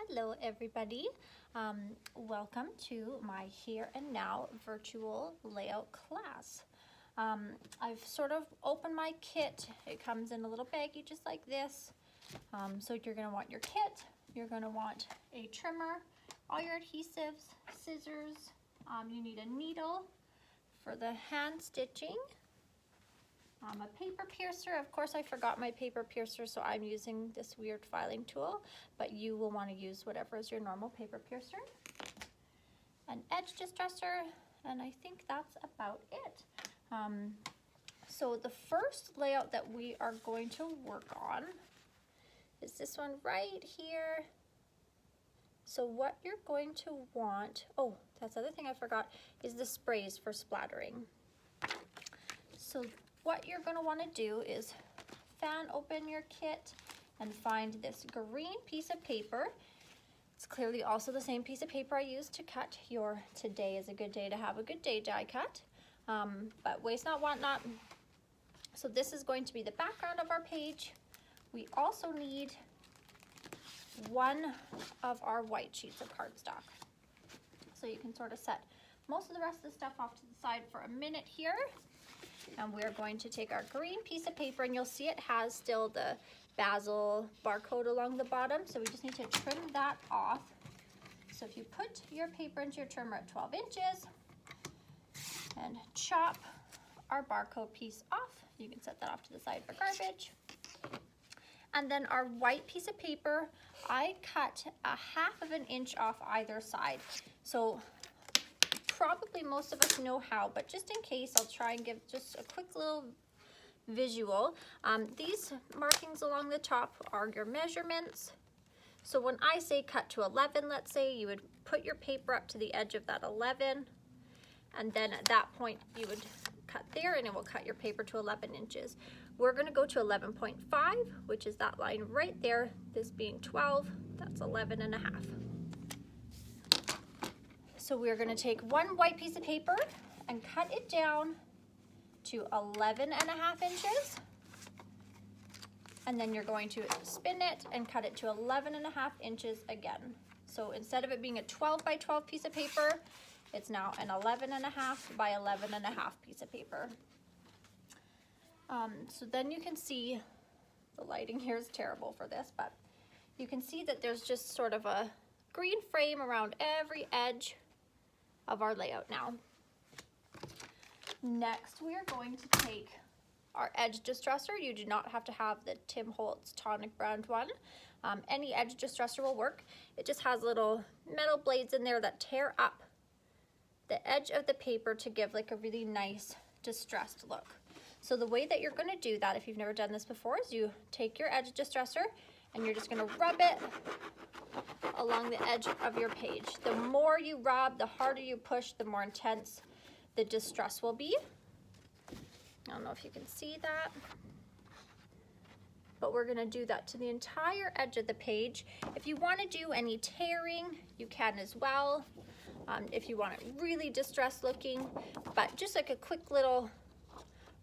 Hello everybody. Welcome to my Here and Now virtual layout class. I've sort of opened my kit. It comes in a little baggie just like this. So you're going to want your kit, you're going to want a trimmer, all your adhesives, scissors, you need a needle for the hand stitching, a paper piercer. Of course I forgot my paper piercer, so I'm using this weird filing tool, but you will want to use whatever is your normal paper piercer. An edge distresser, and I think that's about it. So the first layout that we are going to work on is this one right here. So what you're going to want, oh, that's the other thing I forgot, is the sprays for splattering. So what you're going to want to do is fan open your kit and find this green piece of paper. It's clearly also the same piece of paper I used to cut your Today is a Good Day to Have a Good Day die cut, but waste not, want not. So this is going to be the background of our page. We also need one of our white sheets of cardstock. So you can sort of set most of the rest of the stuff off to the side for a minute here. And we're going to take our green piece of paper, and you'll see it has still the Basil barcode along the bottom, so we just need to trim that off. So if you put your paper into your trimmer at 12 inches and chop our barcode piece off, you can set that off to the side for garbage. And then our white piece of paper, I cut a 1/2 inch off either side. So probably most of us know how, but just in case, I'll try and give just a quick little visual. These markings along the top are your measurements. So when I say cut to 11, let's say, you would put your paper up to the edge of that 11, and then at that point you would cut there, and it will cut your paper to 11 inches. We're going to go to 11.5, which is that line right there. This being 12, that's 11.5. So we're going to take one white piece of paper and cut it down to 11.5 inches. And then you're going to spin it and cut it to 11.5 inches again. So instead of it being a 12 by 12 piece of paper, it's now an 11.5 by 11.5 piece of paper. So then you can see, the lighting here is terrible for this, but you can see that there's just sort of a green frame around every edge of our layout now. Next, we are going to take our edge distresser. You do not have to have the Tim Holtz tonic brand one. Any edge distresser will work. It just has little metal blades in there that tear up the edge of the paper to give like a really nice distressed look. So the way that you're going to do that, if you've never done this before, is you take your edge distresser and you're just going to rub it along the edge of your page. The more you rub, the harder you push, the more intense the distress will be. I don't know if you can see that, but we're going to do that to the entire edge of the page. If you want to do any tearing, you can as well, if you want it really distressed looking, but just like a quick little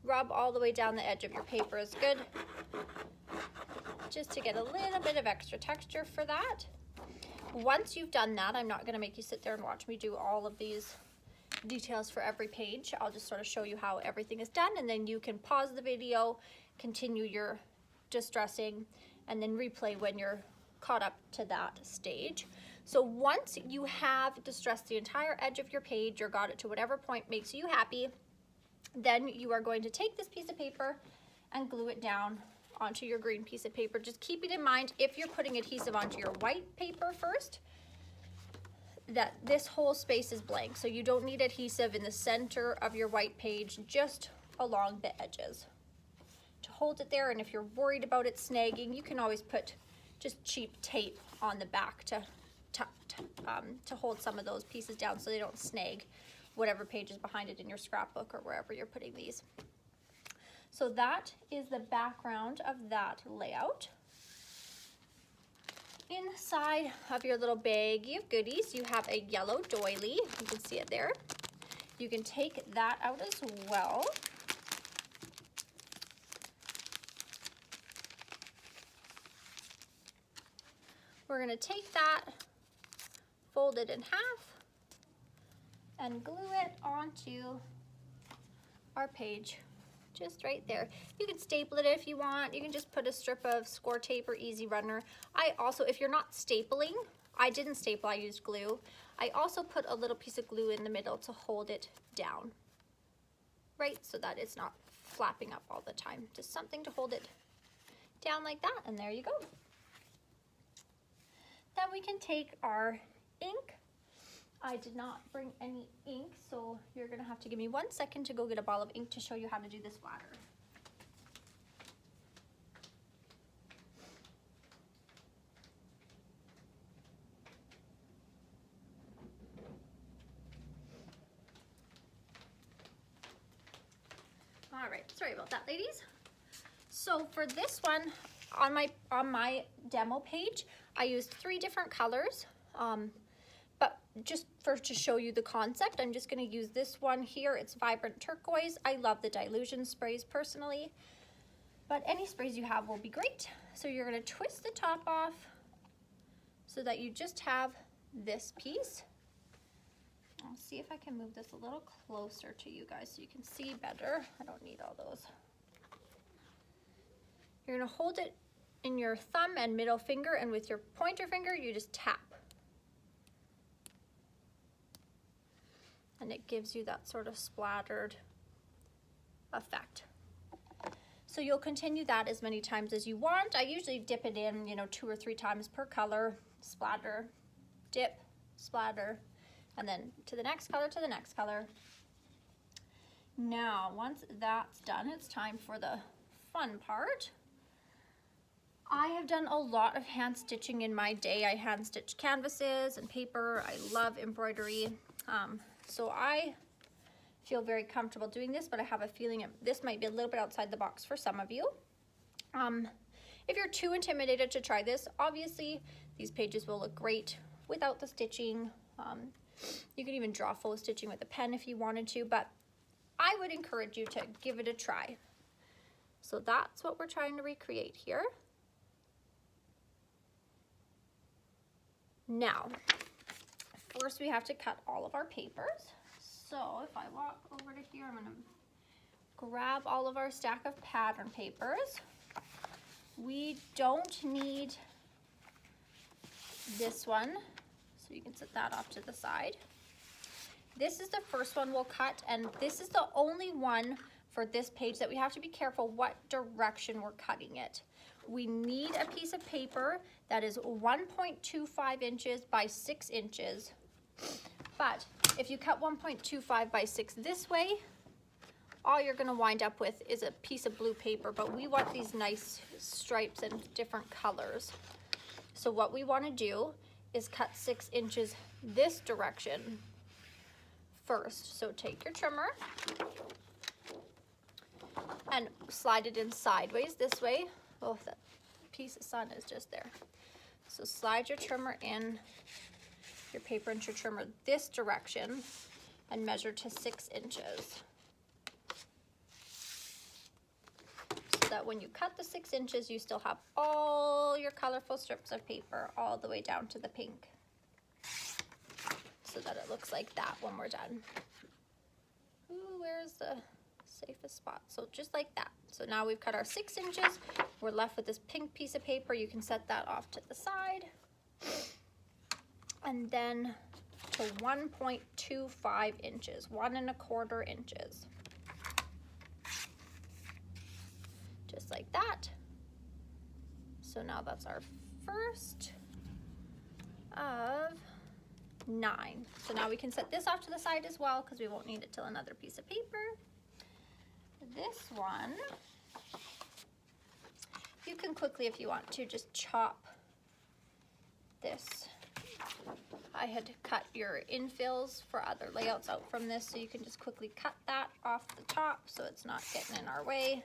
rub all the way down the edge of your paper is good, just to get a little bit of extra texture for that. Once you've done that, I'm not going to make you sit there and watch me do all of these details for every page. I'll just sort of show you how everything is done, and then you can pause the video, continue your distressing, and then replay when you're caught up to that stage. So once you have distressed the entire edge of your page or got it to whatever point makes you happy, then you are going to take this piece of paper and glue it down onto your green piece of paper. Just keep it in mind, if you're putting adhesive onto your white paper first, that this whole space is blank. So you don't need adhesive in the center of your white page, just along the edges to hold it there. And if you're worried about it snagging, you can always put just cheap tape on the back to hold some of those pieces down so they don't snag whatever page is behind it in your scrapbook or wherever you're putting these. So that is the background of that layout. Inside of your little baggie of goodies, you have a yellow doily. You can see it there. You can take that out as well. We're gonna take that, fold it in half, and glue it onto our page, just right there. You can staple it if you want. You can just put a strip of score tape or Easy Runner. I also, if you're not stapling, I didn't staple, I used glue. I also put a little piece of glue in the middle to hold it down, right? So that it's not flapping up all the time. Just something to hold it down like that, and there you go. Then we can take our ink. I did not bring any ink, so you're gonna have to give me 1 second to go get a ball of ink to show you how to do this splatter. All right, sorry about that, ladies. So for this one, on my demo page, I used 3 different colors. But just to show you the concept, I'm just gonna use this one here. It's Vibrant Turquoise. I love the Dylusion sprays personally, but any sprays you have will be great. So you're gonna twist the top off so that you just have this piece. I'll see if I can move this a little closer to you guys so you can see better. I don't need all those. You're gonna hold it in your thumb and middle finger, and with your pointer finger, you just tap. And it gives you that sort of splattered effect. So you'll continue that as many times as you want. I usually dip it in, 2 or 3 times per color, splatter, dip, splatter, and then to the next color, to the next color. Now, once that's done, it's time for the fun part. I have done a lot of hand stitching in my day. I hand stitch canvases and paper. I love embroidery. So I feel very comfortable doing this, but I have a feeling this might be a little bit outside the box for some of you. If you're too intimidated to try this, obviously these pages will look great without the stitching. You can even draw full stitching with a pen if you wanted to, but I would encourage you to give it a try. So that's what we're trying to recreate here. Now, first we have to cut all of our papers. So if I walk over to here, I'm gonna grab all of our stack of pattern papers. We don't need this one, so you can set that off to the side. This is the first one we'll cut, and this is the only one for this page that we have to be careful what direction we're cutting it. We need a piece of paper that is 1.25 inches by 6 inches. But if you cut 1.25 by 6 this way, all you're gonna wind up with is a piece of blue paper, but we want these nice stripes and different colors. So what we wanna do is cut 6 inches this direction first. So take your trimmer and slide it in sideways this way. Oh, that piece of sun is just there. So slide your trimmer in, your paper into your trimmer this direction, and measure to 6 inches. So that when you cut the 6 inches, you still have all your colorful strips of paper all the way down to the pink. So that it looks like that when we're done. Ooh, where's the safest spot? So just like that. So now we've cut our 6 inches. We're left with this pink piece of paper. You can set that off to the side. And then to 1.25 inches, 1.25 inches. Just like that. So now that's our first of 9. So now we can set this off to the side as well because we won't need it till another piece of paper. This one, you can quickly, if you want to, just chop this. I had cut your infills for other layouts out from this, so you can just quickly cut that off the top so it's not getting in our way.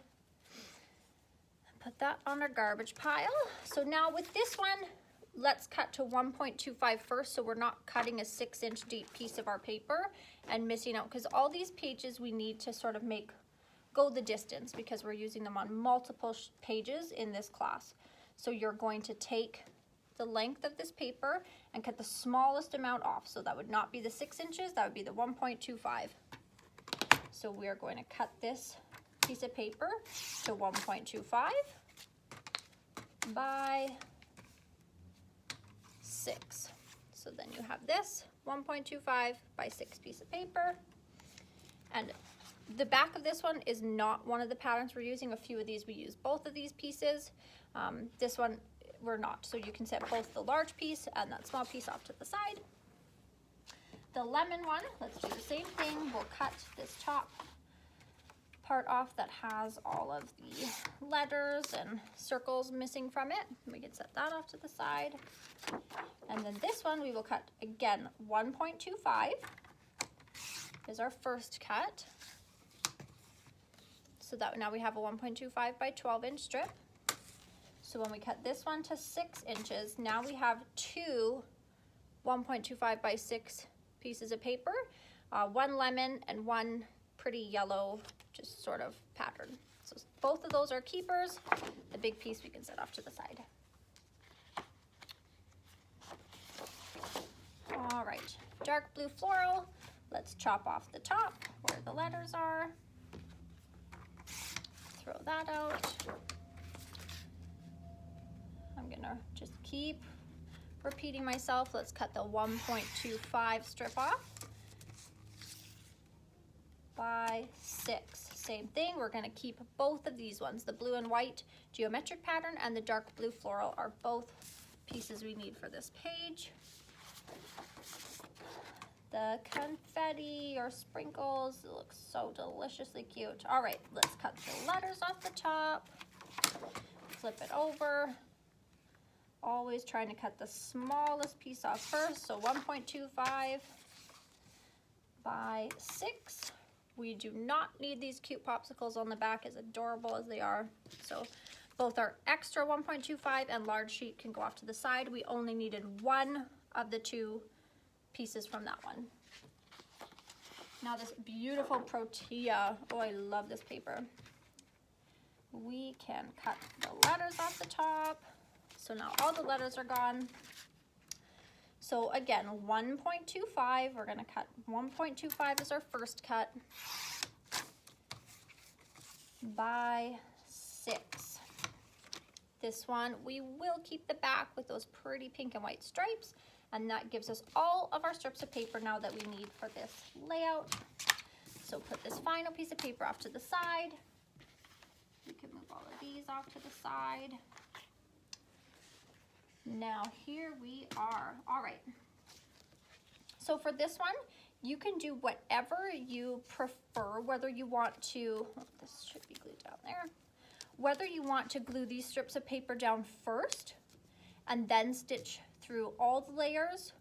Put that on our garbage pile. So now with this one, let's cut to 1.25 first, so we're not cutting a 6-inch deep piece of our paper and missing out, because all these pages we need to sort of go the distance because we're using them on multiple pages in this class. So you're going to take the length of this paper and cut the smallest amount off. So that would not be the 6 inches, that would be the 1.25. So we are going to cut this piece of paper to 1.25 by 6. So then you have this 1.25 by 6 piece of paper. And the back of this one is not one of the patterns we're using. A few of these we use both of these pieces. This one we're not. So you can set both the large piece and that small piece off to the side. The lemon one, let's do the same thing. We'll cut this top part off that has all of the letters and circles missing from it. We can set that off to the side. And then this one we will cut again 1.25 is our first cut. So that now we have a 1.25 by 12 inch strip. So when we cut this one to 6 inches, now we have two 1.25 by 6 pieces of paper, one lemon and one pretty yellow, just sort of pattern. So both of those are keepers. The big piece we can set off to the side. All right, dark blue floral. Let's chop off the top where the letters are. Throw that out. I'm gonna just keep repeating myself. Let's cut the 1.25 strip off by 6. Same thing, we're gonna keep both of these ones. The blue and white geometric pattern and the dark blue floral are both pieces we need for this page. The confetti or sprinkles looks so deliciously cute. All right, let's cut the letters off the top, flip it over. Always trying to cut the smallest piece off first. So 1.25 by 6. We do not need these cute popsicles on the back, as adorable as they are. So both our extra 1.25 and large sheet can go off to the side. We only needed one of the two pieces from that one. Now this beautiful Protea, oh, I love this paper. We can cut the letters off the top. So now all the letters are gone. So again, 1.25, we're gonna cut 1.25 as our first cut by 6. This one, we will keep the back with those pretty pink and white stripes, and that gives us all of our strips of paper now that we need for this layout. So put this final piece of paper off to the side. We can move all of these off to the side. Now here we are. All right. So for this one, you can do whatever you prefer, whether you want to, oh, this should be glued down there, whether you want to glue these strips of paper down first and then stitch through all the layers,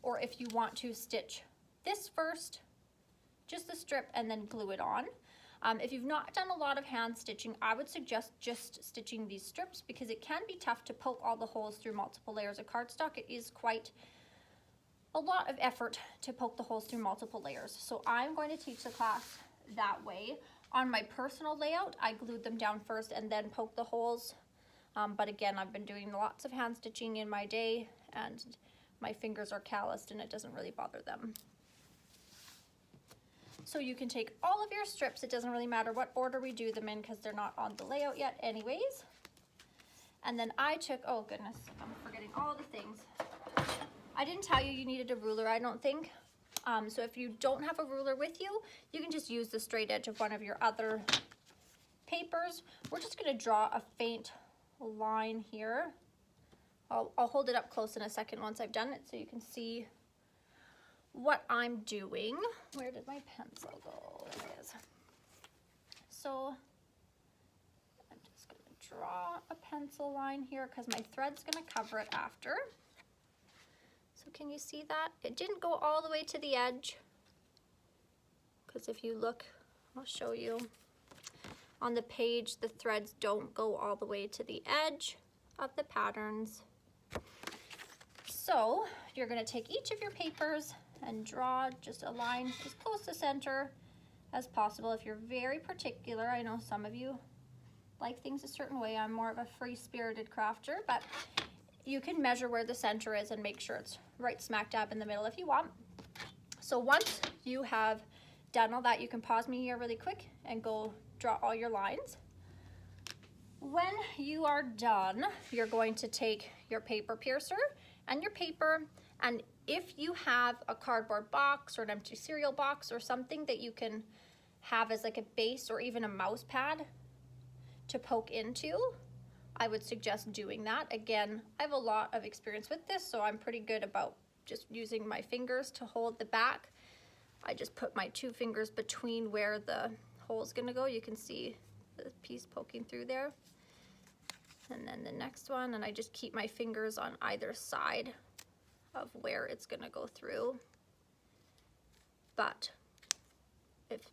or if you want to stitch this first, just the strip, and then glue it on. If you've not done a lot of hand stitching, I would suggest just stitching these strips because it can be tough to poke all the holes through multiple layers of cardstock. It is quite a lot of effort to poke the holes through multiple layers. So I'm going to teach the class that way. On my personal layout, I glued them down first and then poked the holes. But again, I've been doing lots of hand stitching in my day and my fingers are calloused and it doesn't really bother them. So you can take all of your strips, it doesn't really matter what order we do them in because they're not on the layout yet anyways. And then I took, oh goodness, I'm forgetting all the things. I didn't tell you needed a ruler, I don't think. So if you don't have a ruler with you, you can just use the straight edge of one of your other papers. We're just gonna draw a faint line here. I'll hold it up close in a second once I've done it so you can see what I'm doing. Where did my pencil go? There it is. So I'm just gonna draw a pencil line here because my thread's gonna cover it after. So can you see that? It didn't go all the way to the edge because if you look, I'll show you. On the page, the threads don't go all the way to the edge of the patterns. So you're gonna take each of your papers and draw just a line as close to center as possible. If you're very particular, I know some of you like things a certain way. I'm more of a free-spirited crafter, but you can measure where the center is and make sure it's right smack dab in the middle if you want. So once you have done all that, you can pause me here really quick and go draw all your lines. When you are done, you're going to take your paper piercer and your paper, and if you have a cardboard box or an empty cereal box or something that you can have as like a base or even a mouse pad to poke into, I would suggest doing that. Again, I have a lot of experience with this, so I'm pretty good about just using my fingers to hold the back. I just put my 2 fingers between where the hole is gonna go. You can see the piece poking through there. And then the next one, and I just keep my fingers on either side of where it's gonna go through. But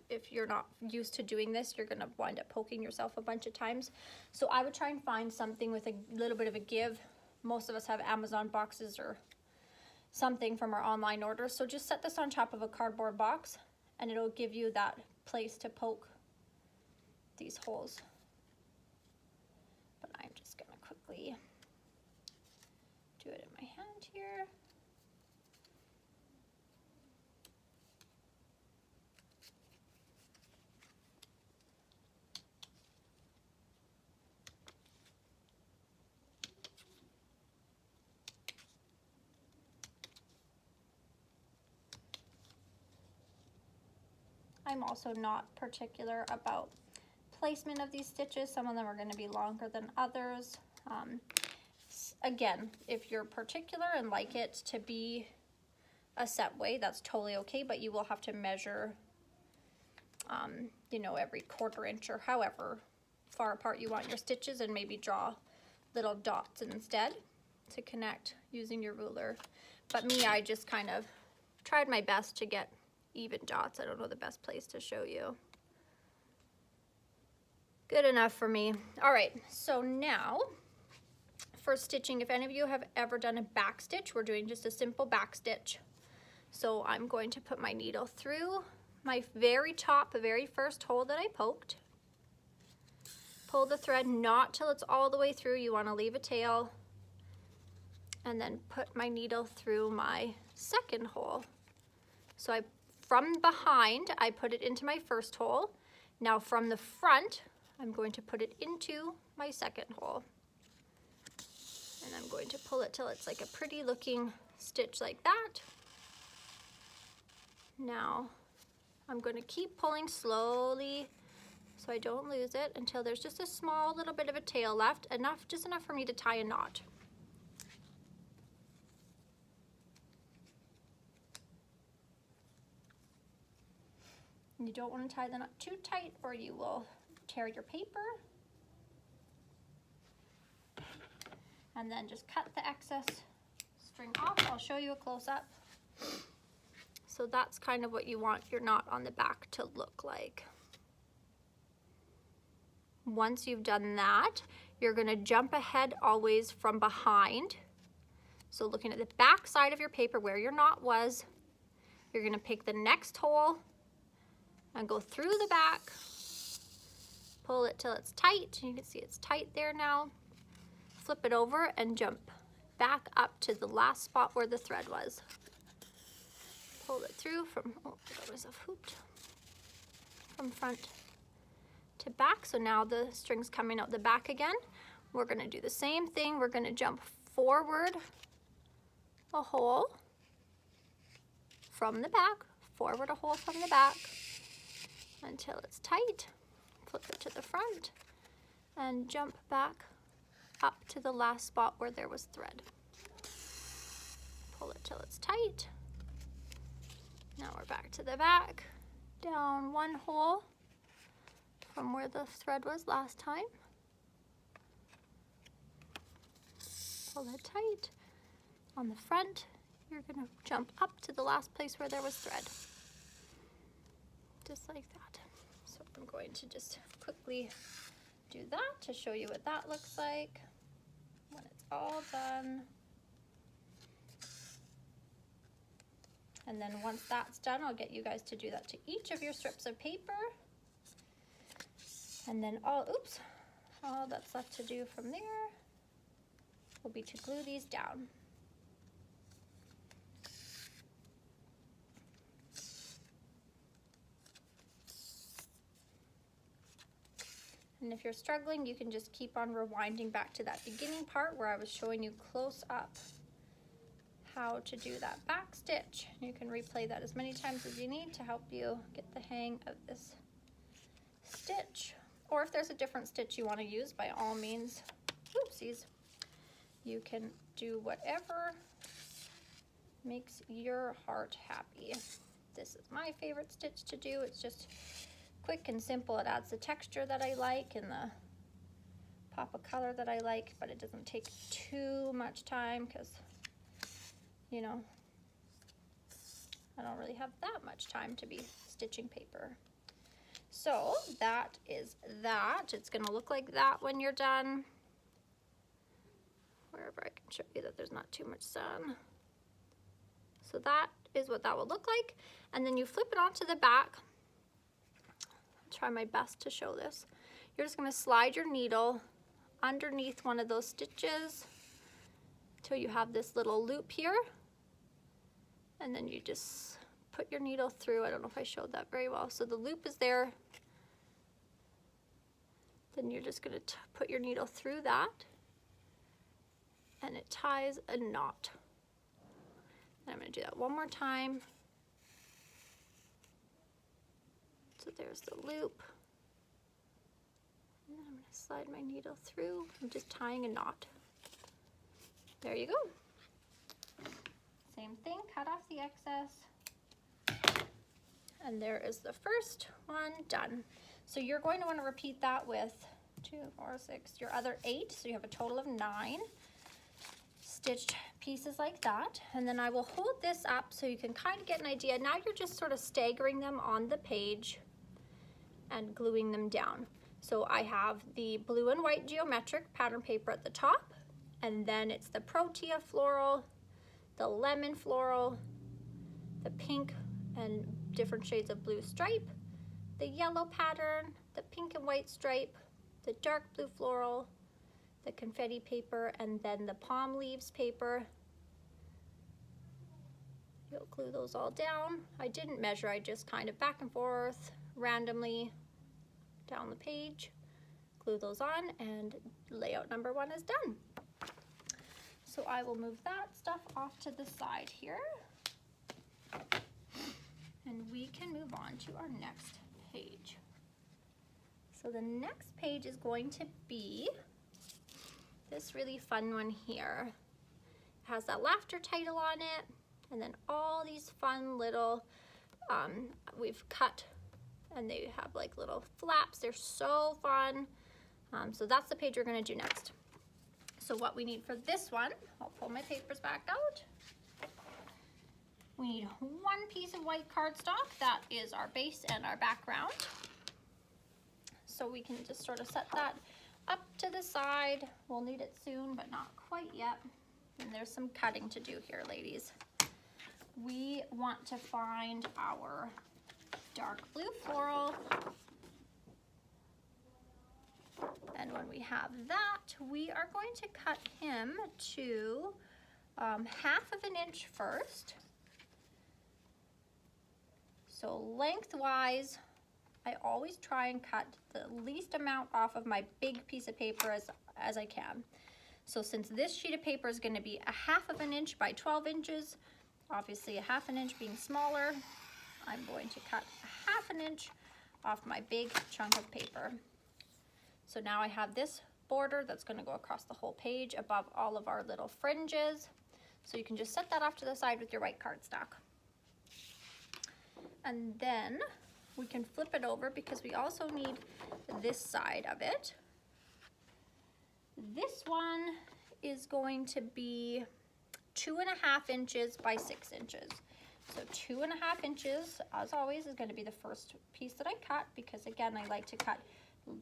if you're not used to doing this, you're gonna wind up poking yourself a bunch of times. So I would try and find something with a little bit of a give. Most of us have Amazon boxes or something from our online orders. So just set this on top of a cardboard box and it'll give you that place to poke these holes. But I'm just gonna quickly do it in my hand here. I'm also not particular about placement of these stitches. Some of them are going to be longer than others. Again, if you're particular and like it to be a set way, that's totally okay, but you will have to measure, you know, every 1/4 inch or however far apart you want your stitches, and maybe draw little dots instead to connect using your ruler. But me, I just kind of tried my best to get even dots. I don't know the best place to show you. Good enough for me. All right, so now for stitching, if any of you have ever done a back stitch, we're doing just a simple back stitch. So I'm going to put my needle through my very top, the very first hole that I poked. Pull the thread, not till it's all the way through. You want to leave a tail. And then put my needle through my second hole. So from behind, I put it into my first hole. Now from the front, I'm going to put it into my second hole. And I'm going to pull it till it's like a pretty looking stitch like that. Now I'm going to keep pulling slowly so I don't lose it until there's just a small little bit of a tail left, just enough for me to tie a knot. You don't want to tie the knot too tight or you will tear your paper. And then just cut the excess string off. I'll show you a close-up. So that's kind of what you want your knot on the back to look like. Once you've done that, you're going to jump ahead always from behind. So looking at the back side of your paper where your knot was, you're going to pick the next hole and go through the back, pull it till it's tight. You can see it's tight there now. Flip it over and jump back up to the last spot where the thread was. Pull it through from, oh, I got myself hooped, from front to back. So now the string's coming out the back again. We're gonna do the same thing. We're gonna jump forward a hole from the back, forward a hole from the back until it's tight. Flip it to the front and jump back up to the last spot where there was thread. Pull it till it's tight. Now we're back to the back, down one hole from where the thread was last time. Pull it tight. On the front, you're gonna jump up to the last place where there was thread. Just like that. So I'm going to just quickly do that to show you what that looks like when it's all done. And then once that's done, I'll get you guys to do that to each of your strips of paper. And then all that's left to do from there will be to glue these down. And if you're struggling, you can just keep on rewinding back to that beginning part where I was showing you close up how to do that back stitch. You can replay that as many times as you need to help you get the hang of this stitch. Or if there's a different stitch you want to use, by all means, oopsies, you can do whatever makes your heart happy. This is my favorite stitch to do. It's just quick and simple. It adds the texture that I like and the pop of color that I like, but it doesn't take too much time because, you know, I don't really have that much time to be stitching paper. So that is that. It's going to look like that when you're done. Wherever I can show you that there's not too much sun. So that is what that will look like. And then you flip it onto the back. I'll try my best to show this. You're just going to slide your needle underneath one of those stitches till you have this little loop here. And then you just put your needle through. I don't know if I showed that very well. So the loop is there. Then you're just going to put your needle through that. And it ties a knot. And I'm going to do that one more time. So there's the loop. And then I'm going to slide my needle through. I'm just tying a knot. There you go. Same thing, cut off the excess. And there is the first one done. So you're going to want to repeat that with 2, 4, 6, your other 8. So you have a total of 9 stitched pieces like that. And then I will hold this up so you can kind of get an idea. Now you're just sort of staggering them on the page and gluing them down. So I have the blue and white geometric pattern paper at the top, and then it's the Protea floral, the lemon floral, the pink and different shades of blue stripe, the yellow pattern, the pink and white stripe, the dark blue floral, the confetti paper, and then the palm leaves paper. You'll glue those all down. I didn't measure, I just kind of back and forth randomly down the page, glue those on, and layout number 1 is done. So I will move that stuff off to the side here, and we can move on to our next page. So the next page is going to be this really fun one here. It has that laughter title on it, and then all these fun little, we've cut, and they have like little flaps. They're so fun. So that's the page we're gonna do next. So what we need for this one, I'll pull my papers back out. We need 1 piece of white cardstock. That is our base and our background. So we can just sort of set that up to the side. We'll need it soon, but not quite yet. And there's some cutting to do here, ladies. We want to find our dark blue floral. And when we have that, we are going to cut him to 1/2 of an inch first. So lengthwise, I always try and cut the least amount off of my big piece of paper as I can. So since this sheet of paper is going to be 1/2 of an inch by 12 inches, obviously 1/2 an inch being smaller, I'm going to cut 1/2 an inch off my big chunk of paper. So now I have this border that's going to go across the whole page above all of our little fringes. So you can just set that off to the side with your white cardstock. And then we can flip it over because we also need this side of it. This one is going to be 2.5 inches by 6 inches. So 2.5 inches, as always, is going to be the first piece that I cut because, again, I like to cut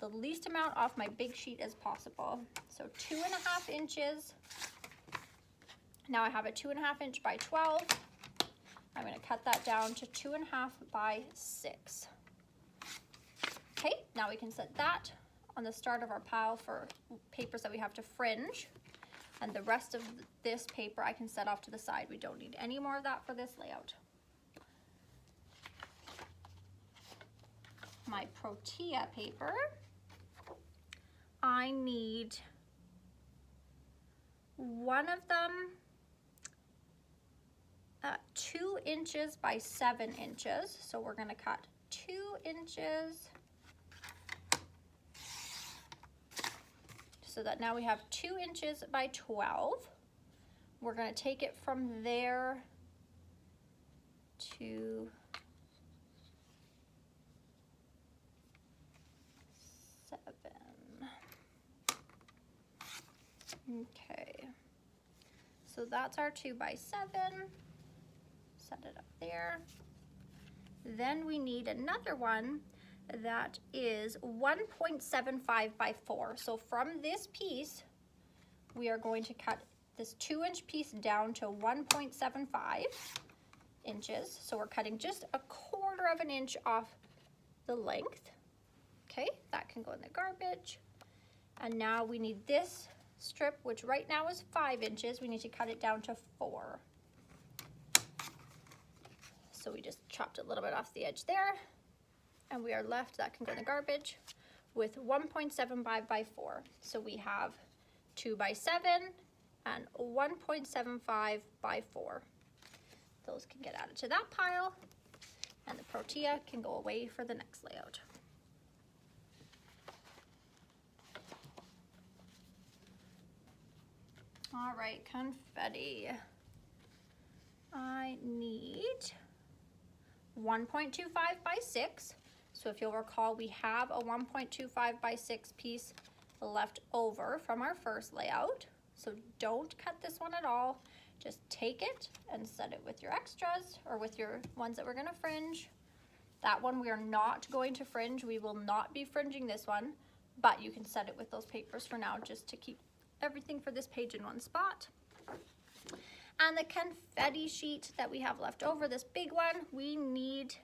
the least amount off my big sheet as possible. So 2.5 inches. Now I have a 2.5 inch by 12. I'm going to cut that down to 2.5 by 6. Okay, now we can set that on the start of our pile for papers that we have to fringe. And the rest of this paper I can set off to the side. We don't need any more of that for this layout. My Protea paper, I need one of them 2 inches by 7 inches. So we're going to cut 2 inches so that now we have 2 inches by 12. We're going to take it from there to 7. Okay, so that's our 2 by 7. Set it up there. Then we need another one that is 1.75 by 4. So from this piece, we are going to cut this 2-inch piece down to 1.75 inches. So we're cutting just 1/4 of an inch off the length. Okay, that can go in the garbage. And now we need this strip, which right now is 5 inches. We need to cut it down to 4. So we just chopped a little bit off the edge there, and we are left, that can go in the garbage, with 1.75 by 4. So we have 2 by 7 and 1.75 by 4. Those can get added to that pile, and the Protea can go away for the next layout. All right, confetti. I need 1.25 by 6. So if you'll recall, we have a 1.25 by 6 piece left over from our first layout. So don't cut this one at all. Just take it and set it with your extras or with your ones that we're gonna fringe. That one we are not going to fringe. We will not be fringing this one, but you can set it with those papers for now just to keep everything for this page in one spot. And the confetti sheet that we have left over, this big one, we need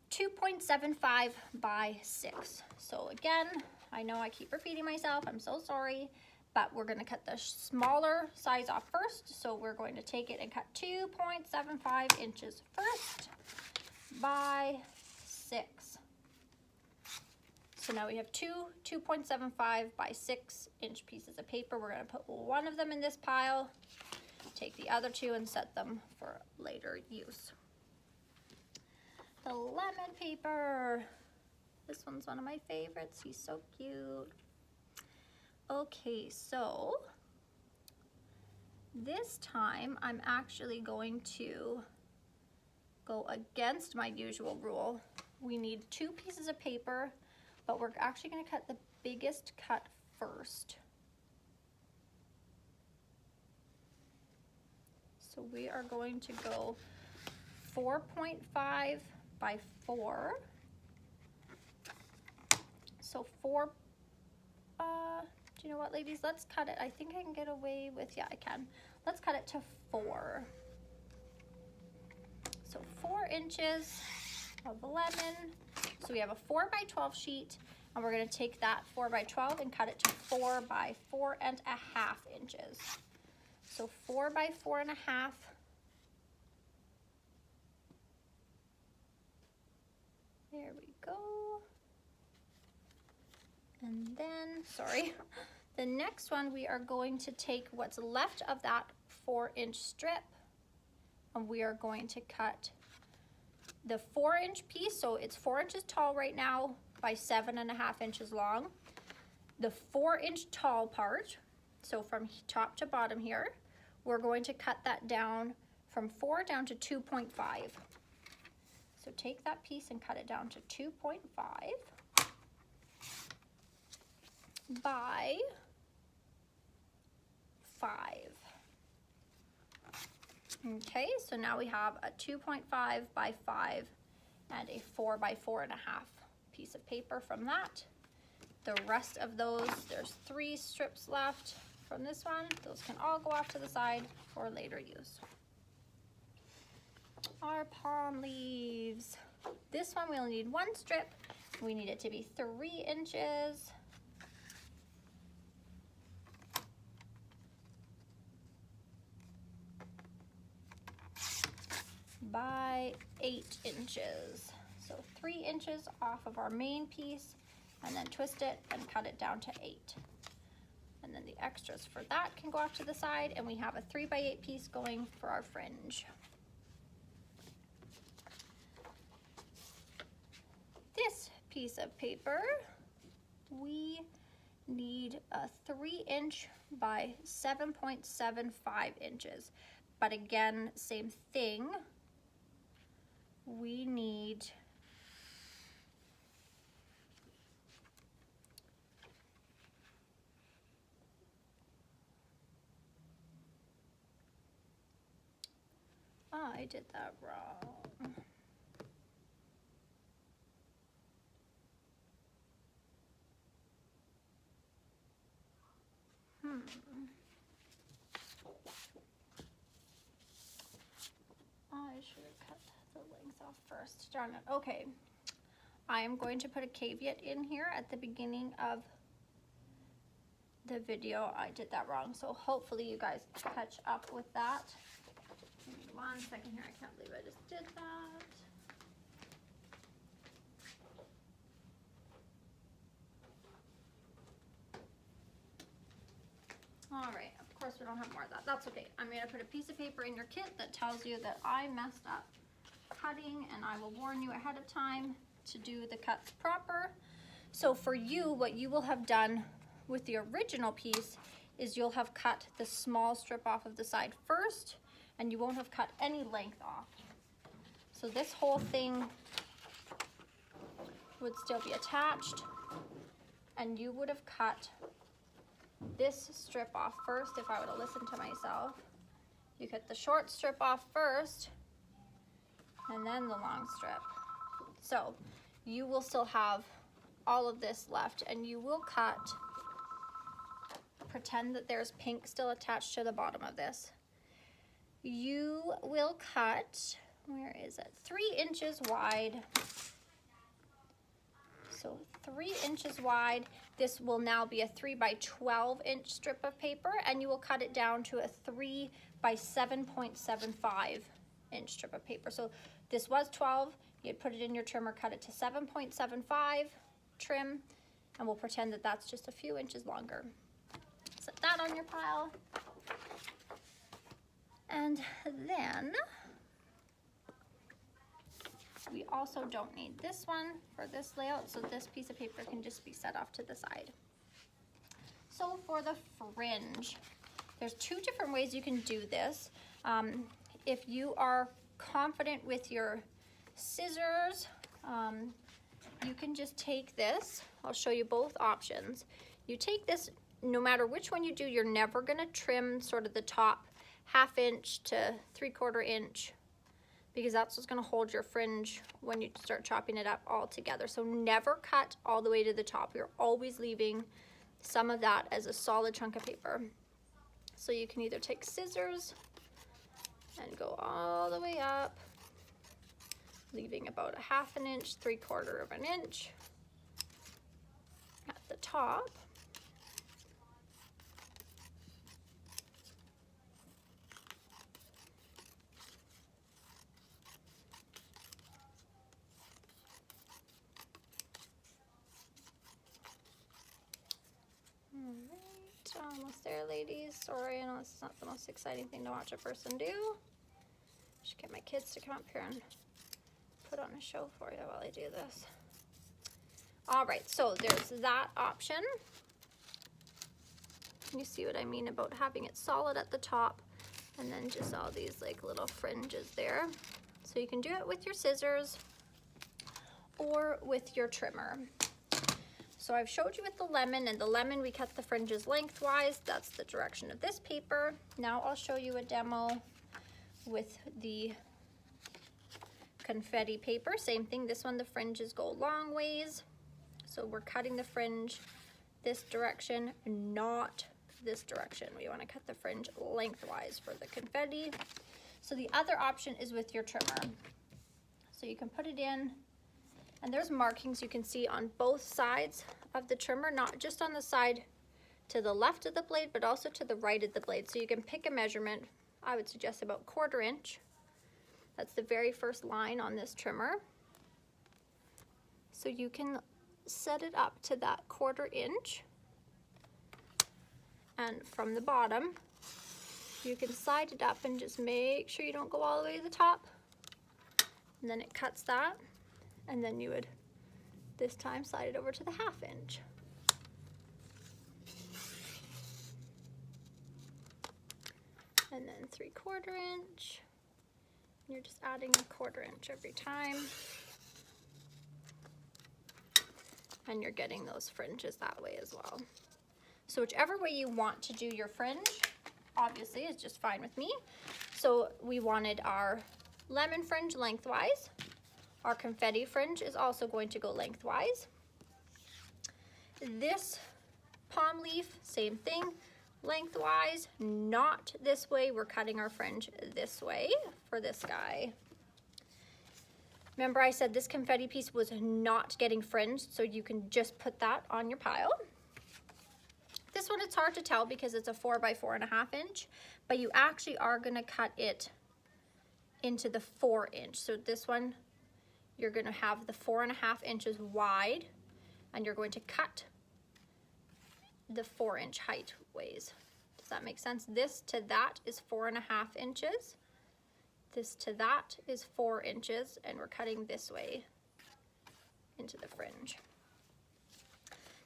2.75 by 6. So again, I know I keep repeating myself, I'm so sorry, but we're gonna cut the smaller size off first. So we're going to take it and cut 2.75 inches first by 6. So now we have 2.75 by 6 inch pieces of paper. We're gonna put one of them in this pile, take the other 2 and set them for later use. The lemon paper. This one's one of my favorites. He's so cute. Okay, so this time I'm actually going to go against my usual rule. We need 2 pieces of paper, but we're actually going to cut the biggest cut first. So we are going to go 4.5 by 4. So do you know what, ladies? Let's cut it. I think I can get away with, yeah, I can. Let's cut it to 4. So 4 inches of lemon. So we have a 4 by 12 sheet, and we're going to take that 4 by 12 and cut it to 4 by 4.5 inches. So 4 by 4.5. There we go. And then, sorry, the next one we are going to take what's left of that 4-inch strip, and we are going to cut the 4-inch piece. So it's 4 inches tall right now by 7.5 inches long. The 4-inch tall part, so from top to bottom here, we're going to cut that down from 4 down to 2.5. So take that piece and cut it down to 2.5 by 5. Okay, so now we have a 2.5 by 5 and a 4 by 4.5 piece of paper from that. The rest of those, there's 3 strips left from this one. Those can all go off to the side for later use. Our palm leaves. This one we only need 1 strip. We need it to be 3 inches. by 8 inches. So 3 inches off of our main piece, and then twist it and cut it down to 8. And then the extras for that can go off to the side, and we have a 3 by 8 piece going for our fringe. This piece of paper, we need a 3 inch by 7.75 inches. But again, same thing. We need I did that wrong. I should have cut the length off first. Darn it. Okay. I am going to put a caveat in here at the beginning of the video. I did that wrong. So hopefully you guys catch up with that. Give me 1 second here. I can't believe I just did that. All right, of course we don't have more of that. That's okay. I'm gonna put a piece of paper in your kit that tells you that I messed up cutting, and I will warn you ahead of time to do the cuts proper. So for you, what you will have done with the original piece is you'll have cut the small strip off of the side first, and you won't have cut any length off. So this whole thing would still be attached, and you would have cut this strip off first. If I would have listened to myself, you cut the short strip off first and then the long strip. So you will still have all of this left, and you will cut, pretend that there's pink still attached to the bottom of this. You will cut, where is it? 3 inches wide. So 3 inches wide. This will now be a 3 by 12 inch strip of paper, and you will cut it down to a 3 by 7.75 inch strip of paper. So this was 12, you'd put it in your trimmer, cut it to 7.75 trim, and we'll pretend that that's just a few inches longer. Set that on your pile. And then we also don't need this one for this layout, so this piece of paper can just be set off to the side. So for the fringe, there's 2 different ways you can do this. If you are confident with your scissors, you can just take this. I'll show you both options. You take this, no matter which one you do, you're never gonna trim sort of the top 1/2 inch to 3/4 inch, because that's what's gonna hold your fringe when you start chopping it up all together. So never cut all the way to the top. You're always leaving some of that as a solid chunk of paper. So you can either take scissors and go all the way up, leaving about 1/2 inch, 3/4 inch at the top. Almost there, ladies. Sorry, I know this is not the most exciting thing to watch a person do. Should get my kids to come up here and put on a show for you while I do this. All right, so there's that option. You see what I mean about having it solid at the top and then just all these like little fringes there. So you can do it with your scissors or with your trimmer. So I've showed you with the lemon, and the lemon we cut the fringes lengthwise. That's the direction of this paper. Now I'll show you a demo with the confetti paper. Same thing, this one the fringes go long ways. So we're cutting the fringe this direction, not this direction. We want to cut the fringe lengthwise for the confetti. So the other option is with your trimmer. So you can put it in, and there's markings you can see on both sides of the trimmer, not just on the side to the left of the blade, but also to the right of the blade. So you can pick a measurement. I would suggest about 1/4 inch, That's the very first line on this trimmer. So you can set it up to that 1/4 inch. And from the bottom, you can side it up and just make sure you don't go all the way to the top. And then it cuts that. And then you would, this time, slide it over to the 1/2 inch. And then 3/4 inch. You're just adding a 1/4 inch every time. And you're getting those fringes that way as well. So whichever way you want to do your fringe, obviously, is just fine with me. So we wanted our lemon fringe lengthwise. Our confetti fringe is also going to go lengthwise. This palm leaf, same thing, lengthwise, not this way. We're cutting our fringe this way for this guy. Remember I said this confetti piece was not getting fringed, so you can just put that on your pile. This one, it's hard to tell because it's a 4 by 4.5 inch, but you actually are gonna cut it into the 4 inch. So this one, you're gonna have the 4.5 inches wide, and you're going to cut the 4 inch height ways. Does that make sense? This to that is 4.5 inches. This to that is 4 inches, and we're cutting this way into the fringe.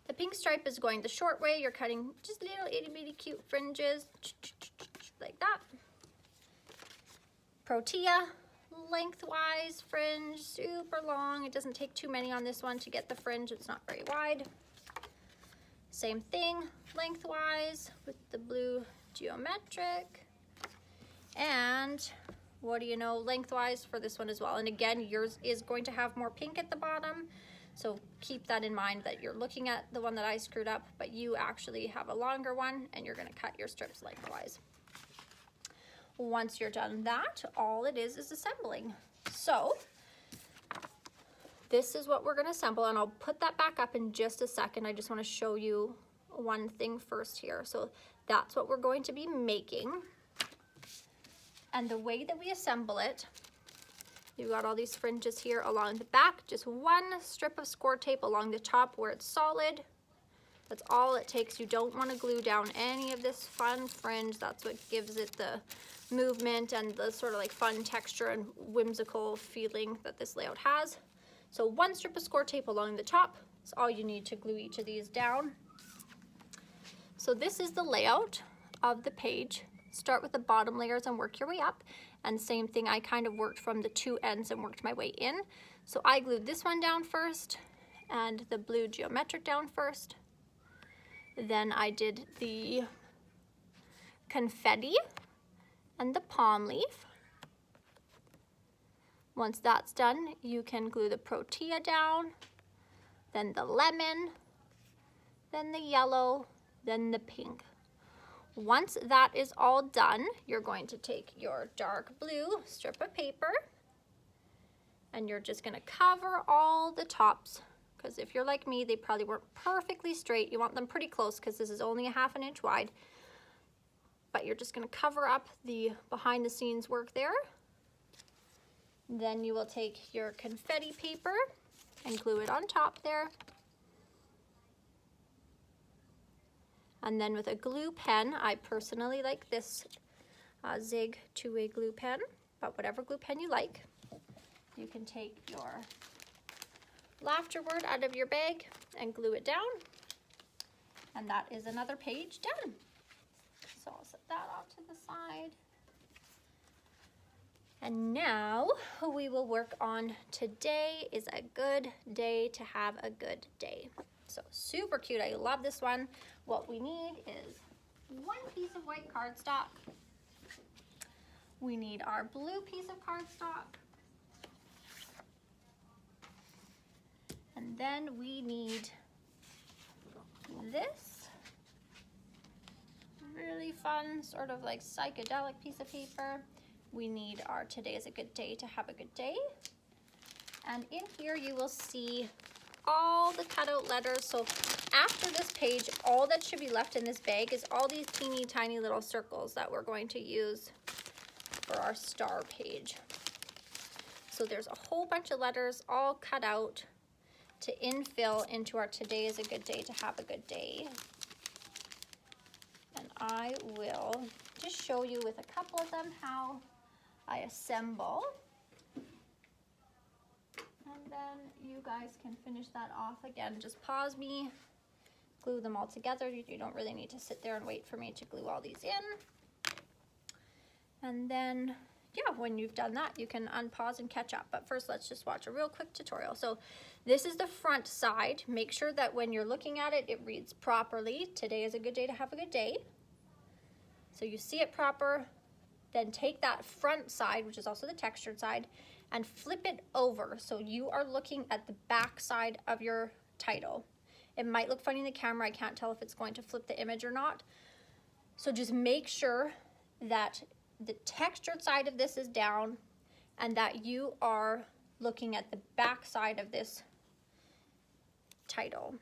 The pink stripe is going the short way. You're cutting just little itty bitty cute fringes, like that. Protea, lengthwise fringe, super long. It doesn't take too many on this one to get the fringe. It's not very wide. Same thing, lengthwise with the blue geometric. And what do you know, lengthwise for this one as well. And again, yours is going to have more pink at the bottom. So keep that in mind that you're looking at the one that I screwed up, but you actually have a longer one and you're gonna cut your strips lengthwise. Once you're done that, all it is assembling. So this is what we're gonna assemble, and I'll put that back up in just a second. I just wanna show you one thing first here. So that's what we're going to be making. And the way that we assemble it, you've got all these fringes here along the back, just one strip of score tape along the top where it's solid. That's all it takes. You don't want to glue down any of this fun fringe. That's what gives it the movement and the sort of like fun texture and whimsical feeling that this layout has. So one strip of score tape along the top is all you need to glue each of these down. So this is the layout of the page. Start with the bottom layers and work your way up. And same thing, I kind of worked from the two ends and worked my way in. So I glued this one down first and the blue geometric down first. Then I did the confetti and the palm leaf. Once that's done, you can glue the protea down, then the lemon, then the yellow, then the pink. Once that is all done, you're going to take your dark blue strip of paper and you're just gonna cover all the tops, because if you're like me, they probably weren't perfectly straight. You want them pretty close because this is only a 1/2 inch wide. But you're just gonna cover up the behind the scenes work there. Then you will take your confetti paper and glue it on top there. And then with a glue pen, I personally like this Zig 2-way glue pen, but whatever glue pen you like. You can take your laughter word out of your bag and glue it down. And that is another page done. So I'll set that off to the side. And now we will work on today is a good day to have a good day. So super cute, I love this one. What we need is one piece of white cardstock. We need our blue piece of cardstock. And then we need this really fun, sort of like psychedelic piece of paper. We need our today is a good day to have a good day. And in here you will see all the cutout letters. So after this page, all that should be left in this bag is all these teeny tiny little circles that we're going to use for our star page. So there's a whole bunch of letters all cut out to infill into our today is a good day to have a good day. And I will just show you with a couple of them how I assemble. And then you guys can finish that off again. Just pause me, glue them all together. You don't really need to sit there and wait for me to glue all these in. And then, yeah, when you've done that, you can unpause and catch up. But first, let's just watch a real quick tutorial. So this is the front side. Make sure that when you're looking at it, it reads properly. Today is a good day to have a good day. So you see it proper. Then take that front side, which is also the textured side, and flip it over so you are looking at the back side of your title. It might look funny in the camera. I can't tell if it's going to flip the image or not. So just make sure that the textured side of this is down and that you are looking at the back side of this title.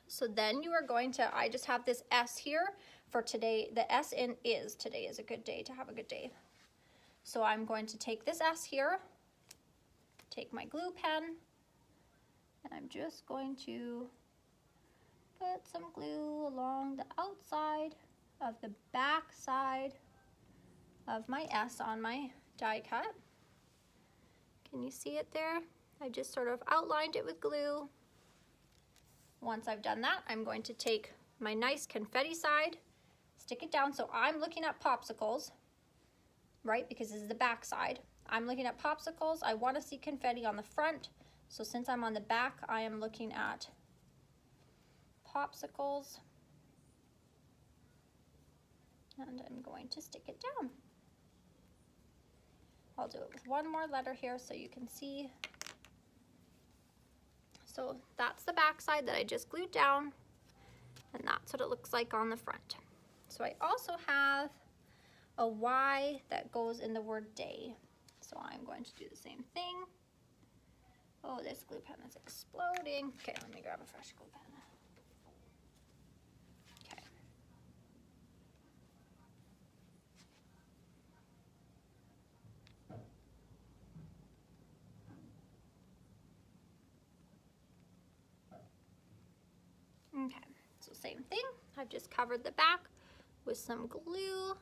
So then you are going to, I just have this S here for today. The S in is today is a good day to have a good day. So I'm going to take this S here, take my glue pen, and I'm just going to put some glue along the outside of the back side of my S on my die cut. Can you see it there? I just sort of outlined it with glue. Once I've done that, I'm going to take my nice confetti side, stick it down so I'm looking at popsicles, right? Because this is the back side. I'm looking at popsicles. I want to see confetti on the front. So since I'm on the back, I am looking at popsicles. And I'm going to stick it down. I'll do it with one more letter here so you can see. So that's the back side that I just glued down, and that's what it looks like on the front. So I also have a Y that goes in the word day. So I'm going to do the same thing. Oh, this glue pen is exploding. Okay, let me grab a fresh glue pen. Okay, so same thing. I've just covered the back with some glue.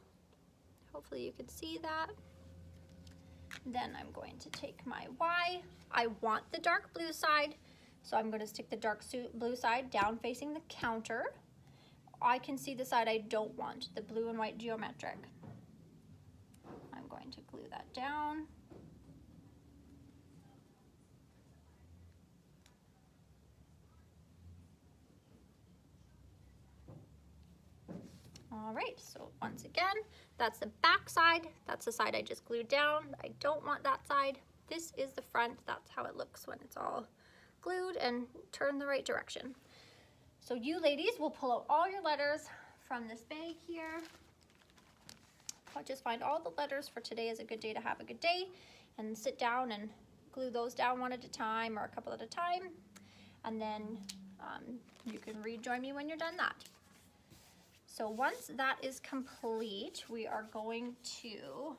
Hopefully you can see that. Then I'm going to take my Y. I want the dark blue side, so I'm going to stick the dark blue side down facing the counter. I can see the side I don't want, the blue and white geometric. I'm going to glue that down. All right, so once again, that's the back side. That's the side I just glued down. I don't want that side. This is the front. That's how it looks when it's all glued and turned the right direction. So you ladies will pull out all your letters from this bag here. I'll just find all the letters for today is a good day to have a good day and sit down and glue those down one at a time or a couple at a time. And then you can rejoin me when you're done that. So once that is complete, we are going to,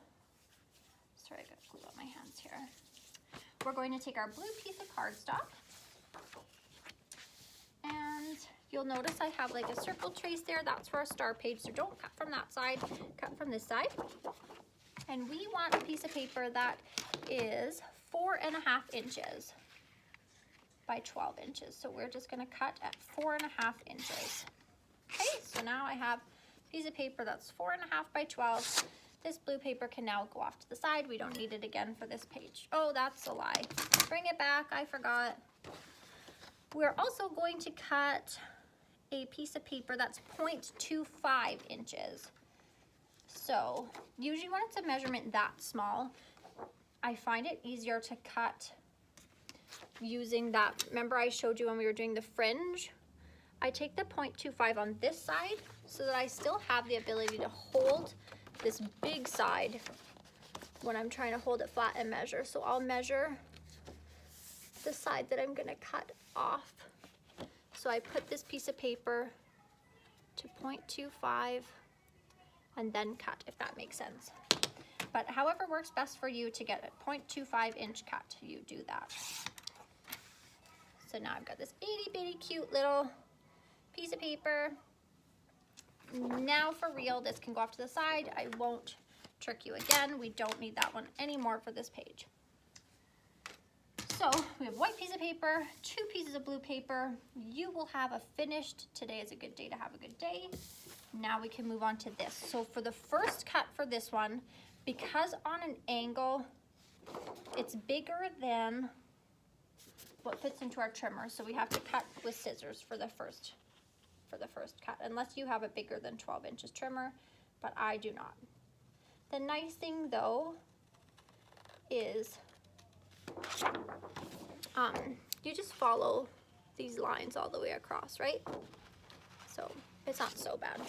sorry, I got glue on my hands here. We're going to take our blue piece of cardstock, and you'll notice I have like a circle trace there. That's for our star page, so don't cut from that side, cut from this side. And we want a piece of paper that is 4.5 inches by 12 inches. So we're just gonna cut at 4.5 inches. Okay, so now I have a piece of paper that's 4.5 by 12. This blue paper can now go off to the side. We don't need it again for this page. Oh, that's a lie. Bring it back, I forgot. We're also going to cut a piece of paper that's 0.25 inches. So usually when it's a measurement that small, I find it easier to cut using that. Remember I showed you when we were doing the fringe? I take the 0.25 on this side so that I still have the ability to hold this big side when I'm trying to hold it flat and measure. So I'll measure the side that I'm gonna cut off. So I put this piece of paper to 0.25 and then cut, if that makes sense. but however works best for you to get a 0.25 inch cut, you do that. So now I've got this itty bitty cute little piece of paper. Now for real, this can go off to the side. I won't trick you again. We don't need that one anymore for this page. So we have white piece of paper, 2 pieces of blue paper. You will have a finished, today is a good day to have a good day. Now we can move on to this. So for the first cut for this one, because on an angle, it's bigger than what fits into our trimmer. So we have to cut with scissors for the first cut, unless you have a bigger than 12 inches trimmer, but I do not. The nice thing though is you just follow these lines all the way across, right? So it's not so bad.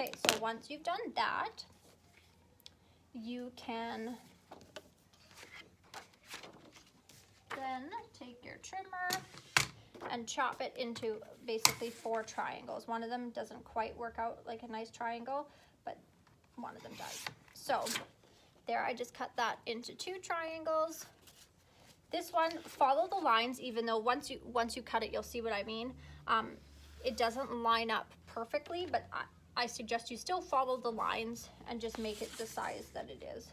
Okay, so once you've done that, you can then take your trimmer and chop it into basically 4 triangles. One of them doesn't quite work out like a nice triangle, but one of them does. So there, I just cut that into 2 triangles. This one, follow the lines, even though once you cut it, you'll see what I mean. It doesn't line up perfectly, but I suggest you still follow the lines and just make it the size that it is.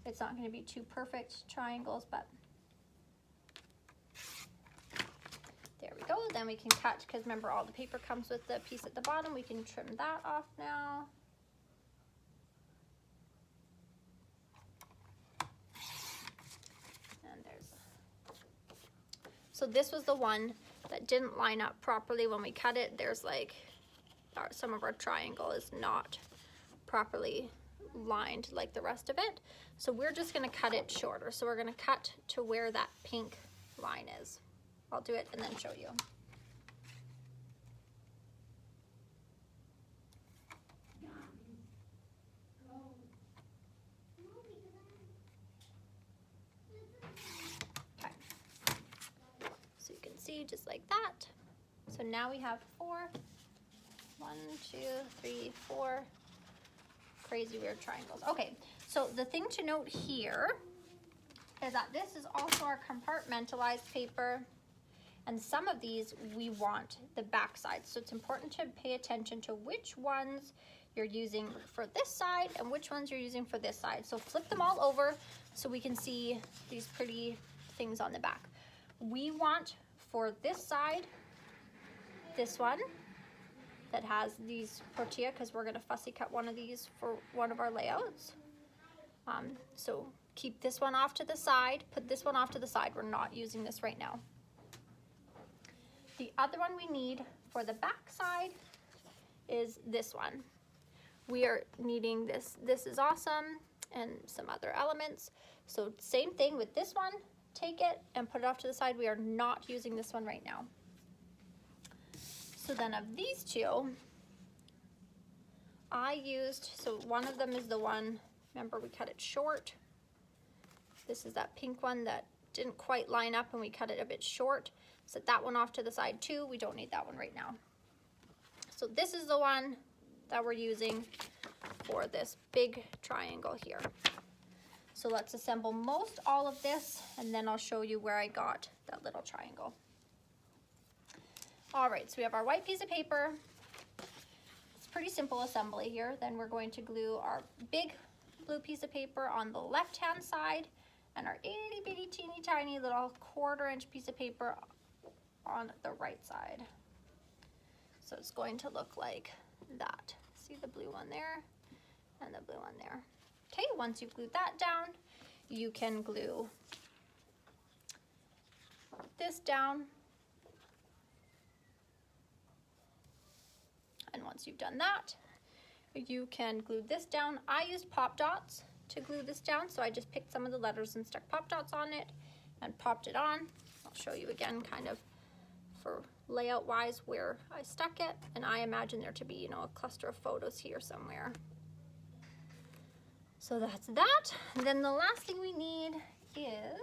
It's not going to be 2 perfect triangles, but there we go. Then we can cut, because remember all the paper comes with the piece at the bottom. We can trim that off now. And there's, so this was the one that didn't line up properly when we cut it. There's like, some of our triangle is not properly lined like the rest of it. So we're just gonna cut it shorter. So we're gonna cut to where that pink line is. I'll do it and then show you. Okay. So you can see just like that. So now we have 4. 1, 2, 3, 4 crazy weird triangles. Okay, so the thing to note here is that this is also our compartmentalized paper, and some of these we want the back side. So it's important to pay attention to which ones you're using for this side and which ones you're using for this side. So flip them all over so we can see these pretty things on the back. We want for this side, this one, that has these tortilla, because we're going to fussy cut one of these for one of our layouts. So keep this one off to the side, put this one off to the side. We're not using this right now. The other one we need for the back side is this one. We are needing this. This is awesome, and some other elements. So same thing with this one. Take it and put it off to the side. We are not using this one right now. So then of these 2, I used, so one of them is the one, remember we cut it short. This is that pink one that didn't quite line up and we cut it a bit short. Set that one off to the side too. We don't need that one right now. So this is the one that we're using for this big triangle here. So let's assemble most all of this, and then I'll show you where I got that little triangle. All right, so we have our white piece of paper. It's pretty simple assembly here. Then we're going to glue our big blue piece of paper on the left-hand side and our itty bitty teeny tiny little 1/4 inch piece of paper on the right side. So it's going to look like that. See the blue one there and the blue one there. Okay, once you've glued that down, you can glue this down. And once you've done that, you can glue this down. I used pop dots to glue this down, so I just picked some of the letters and stuck pop dots on it and popped it on. I'll show you again kind of for layout wise where I stuck it, and I imagine there to be, you know, a cluster of photos here somewhere. So that's that. And then the last thing we need is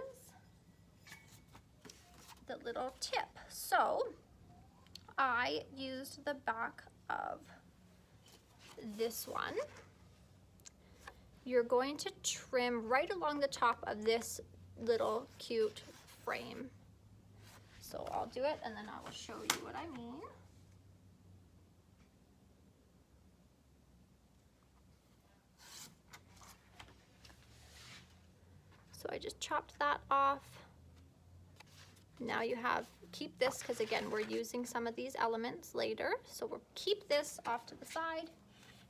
the little tip. So I used the back of this one. You're going to trim right along the top of this little cute frame. So I'll do it and then I will show you what I mean. So I just chopped that off. Now you have, keep this because again, we're using some of these elements later. So we'll keep this off to the side.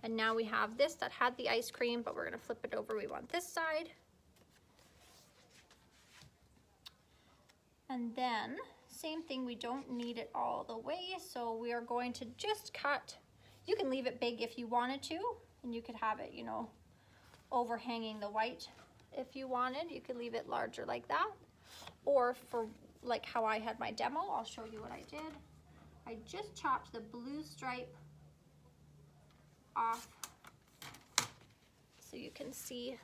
And now we have this that had the ice cream, but we're gonna flip it over. We want this side. And then same thing, we don't need it all the way. So we are going to just cut, you can leave it big if you wanted to, and you could have it, you know, overhanging the white. If you wanted, you could leave it larger like that. Or for like how I had my demo, I'll show you what I did. I just chopped the blue stripe off. So you can see,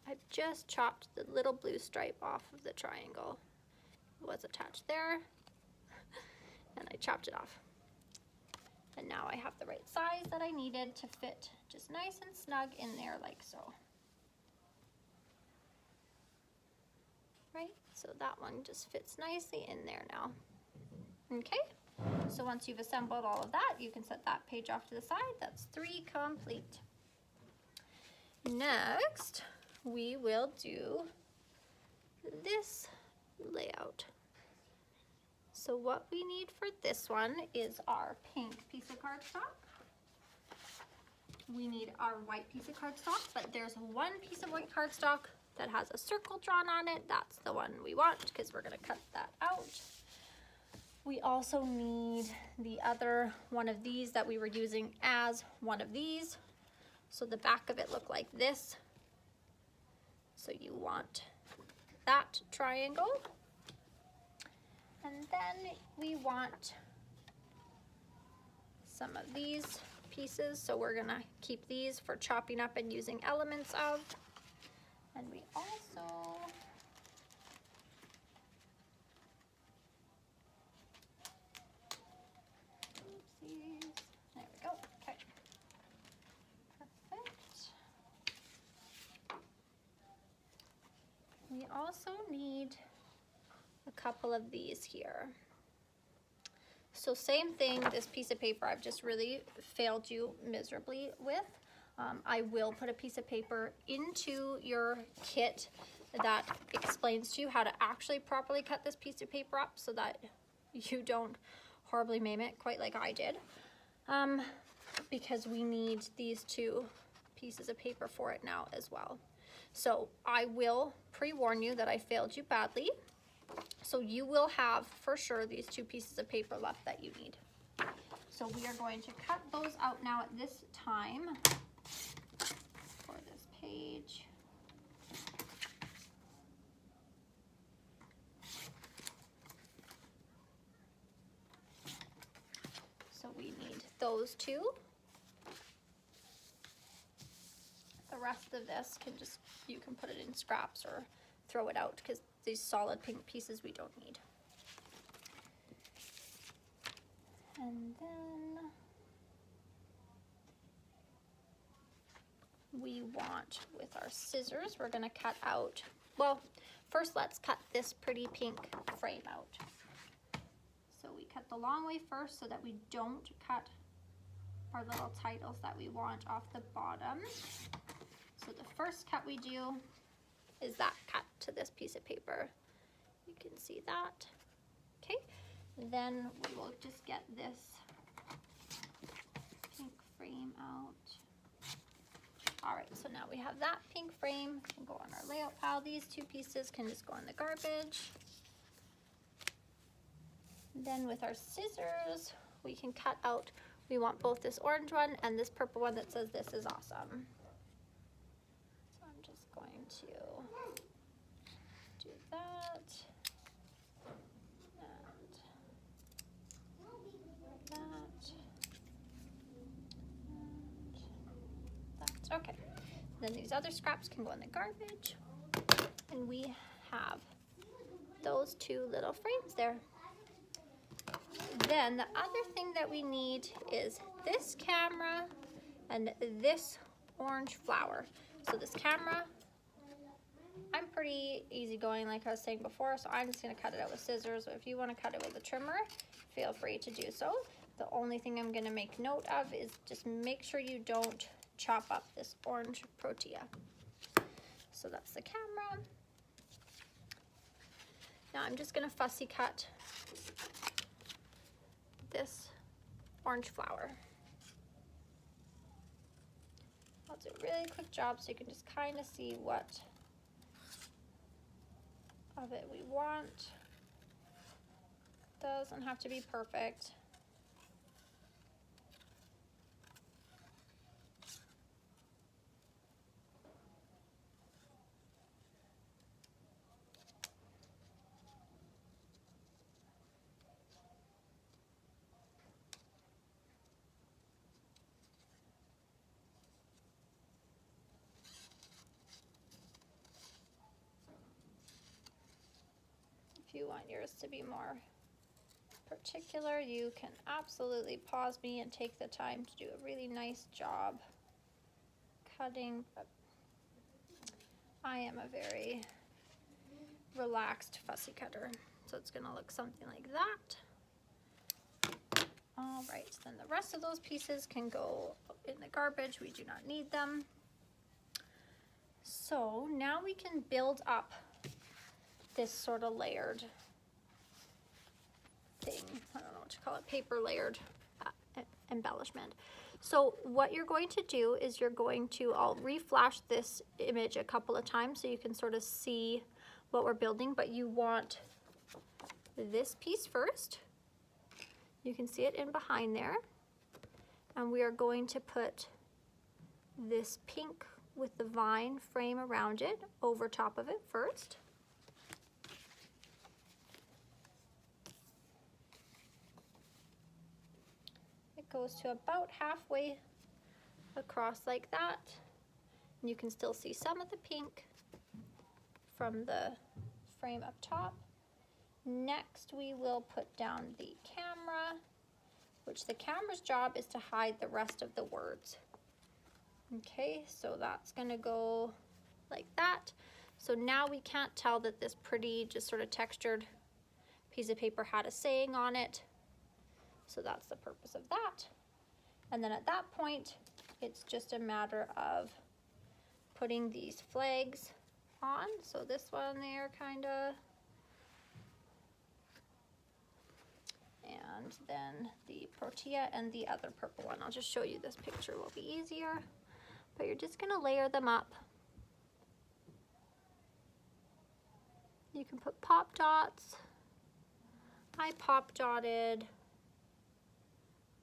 I just chopped the little blue stripe off of the triangle. It was attached there, and I chopped it off. And now I have the right size that I needed to fit just nice and snug in there like so. Right, so that one just fits nicely in there now. Okay, so once you've assembled all of that, you can set that page off to the side. That's 3 complete. Next, we will do this layout. So what we need for this one is our pink piece of cardstock. We need our white piece of cardstock, but there's one piece of white cardstock that has a circle drawn on it. That's the one we want because we're gonna cut that out. We also need the other one of these that we were using as one of these. So the back of it looked like this. So you want that triangle. And then we want some of these pieces. So we're gonna keep these for chopping up and using elements of. And we also oopsies. There we go. Okay. Perfect. We also need a couple of these here. So same thing, this piece of paper I've just really failed you miserably with. I will put a piece of paper into your kit that explains to you how to actually properly cut this piece of paper up so that you don't horribly maim it quite like I did. Because we need these 2 pieces of paper for it now as well. So I will pre-warn you that I failed you badly. So you will have for sure these 2 pieces of paper left that you need. So we are going to cut those out now at this time for this page. So we need those 2. The rest of this can just, you can put it in scraps or throw it out because these solid pink pieces we don't need. And then we want, with our scissors, we're gonna cut out, well, first let's cut this pretty pink frame out. So we cut the long way first so that we don't cut our little titles that we want off the bottom. So the first cut we do is that cut to this piece of paper. You can see that. Okay, then we will just get this pink frame out. All right, so now we have that pink frame, can go on our layout pile. These 2 pieces can just go in the garbage. Then with our scissors, we can cut out, we want both this orange one and this purple one that says "This is awesome." So I'm just going to do that. And that. Okay, Then these other scraps can go in the garbage. And we have those two little frames there. Then the other thing that we need is this camera and this orange flower. So this camera, I'm pretty easygoing like I was saying before, so I'm just gonna cut it out with scissors. If you wanna cut it with a trimmer, feel free to do so. The only thing I'm gonna make note of is just make sure you don't chop up this orange protea. So that's the camera. Now I'm just gonna fussy cut this orange flower. I'll do a really quick job so you can just kind of see what of it we want. Doesn't have to be perfect. If you want yours to be more particular, you can absolutely pause me and take the time to do a really nice job cutting. But I am a very relaxed fussy cutter, so it's gonna look something like that. All right, then the rest of those pieces can go in the garbage. We do not need them. So now we can build up this sort of layered thing. I don't know what to call it, paper layered embellishment. So what you're going to do is you're going to, I'll reflash this image a couple of times so you can sort of see what we're building, but you want this piece first. You can see it in behind there. And we are going to put this pink with the vine frame around it over top of it first. Goes to about halfway across like that. And you can still see some of the pink from the frame up top. Next, we will put down the camera, which the camera's job is to hide the rest of the words. Okay, so that's gonna go like that. So now we can't tell that this pretty, just sort of textured piece of paper had a saying on it. So that's the purpose of that. And then at that point, it's just a matter of putting these flags on. So this one there kinda. And then the protea and the other purple one. I'll just show you this picture, will be easier. But you're just gonna layer them up. You can put pop dots. I pop dotted,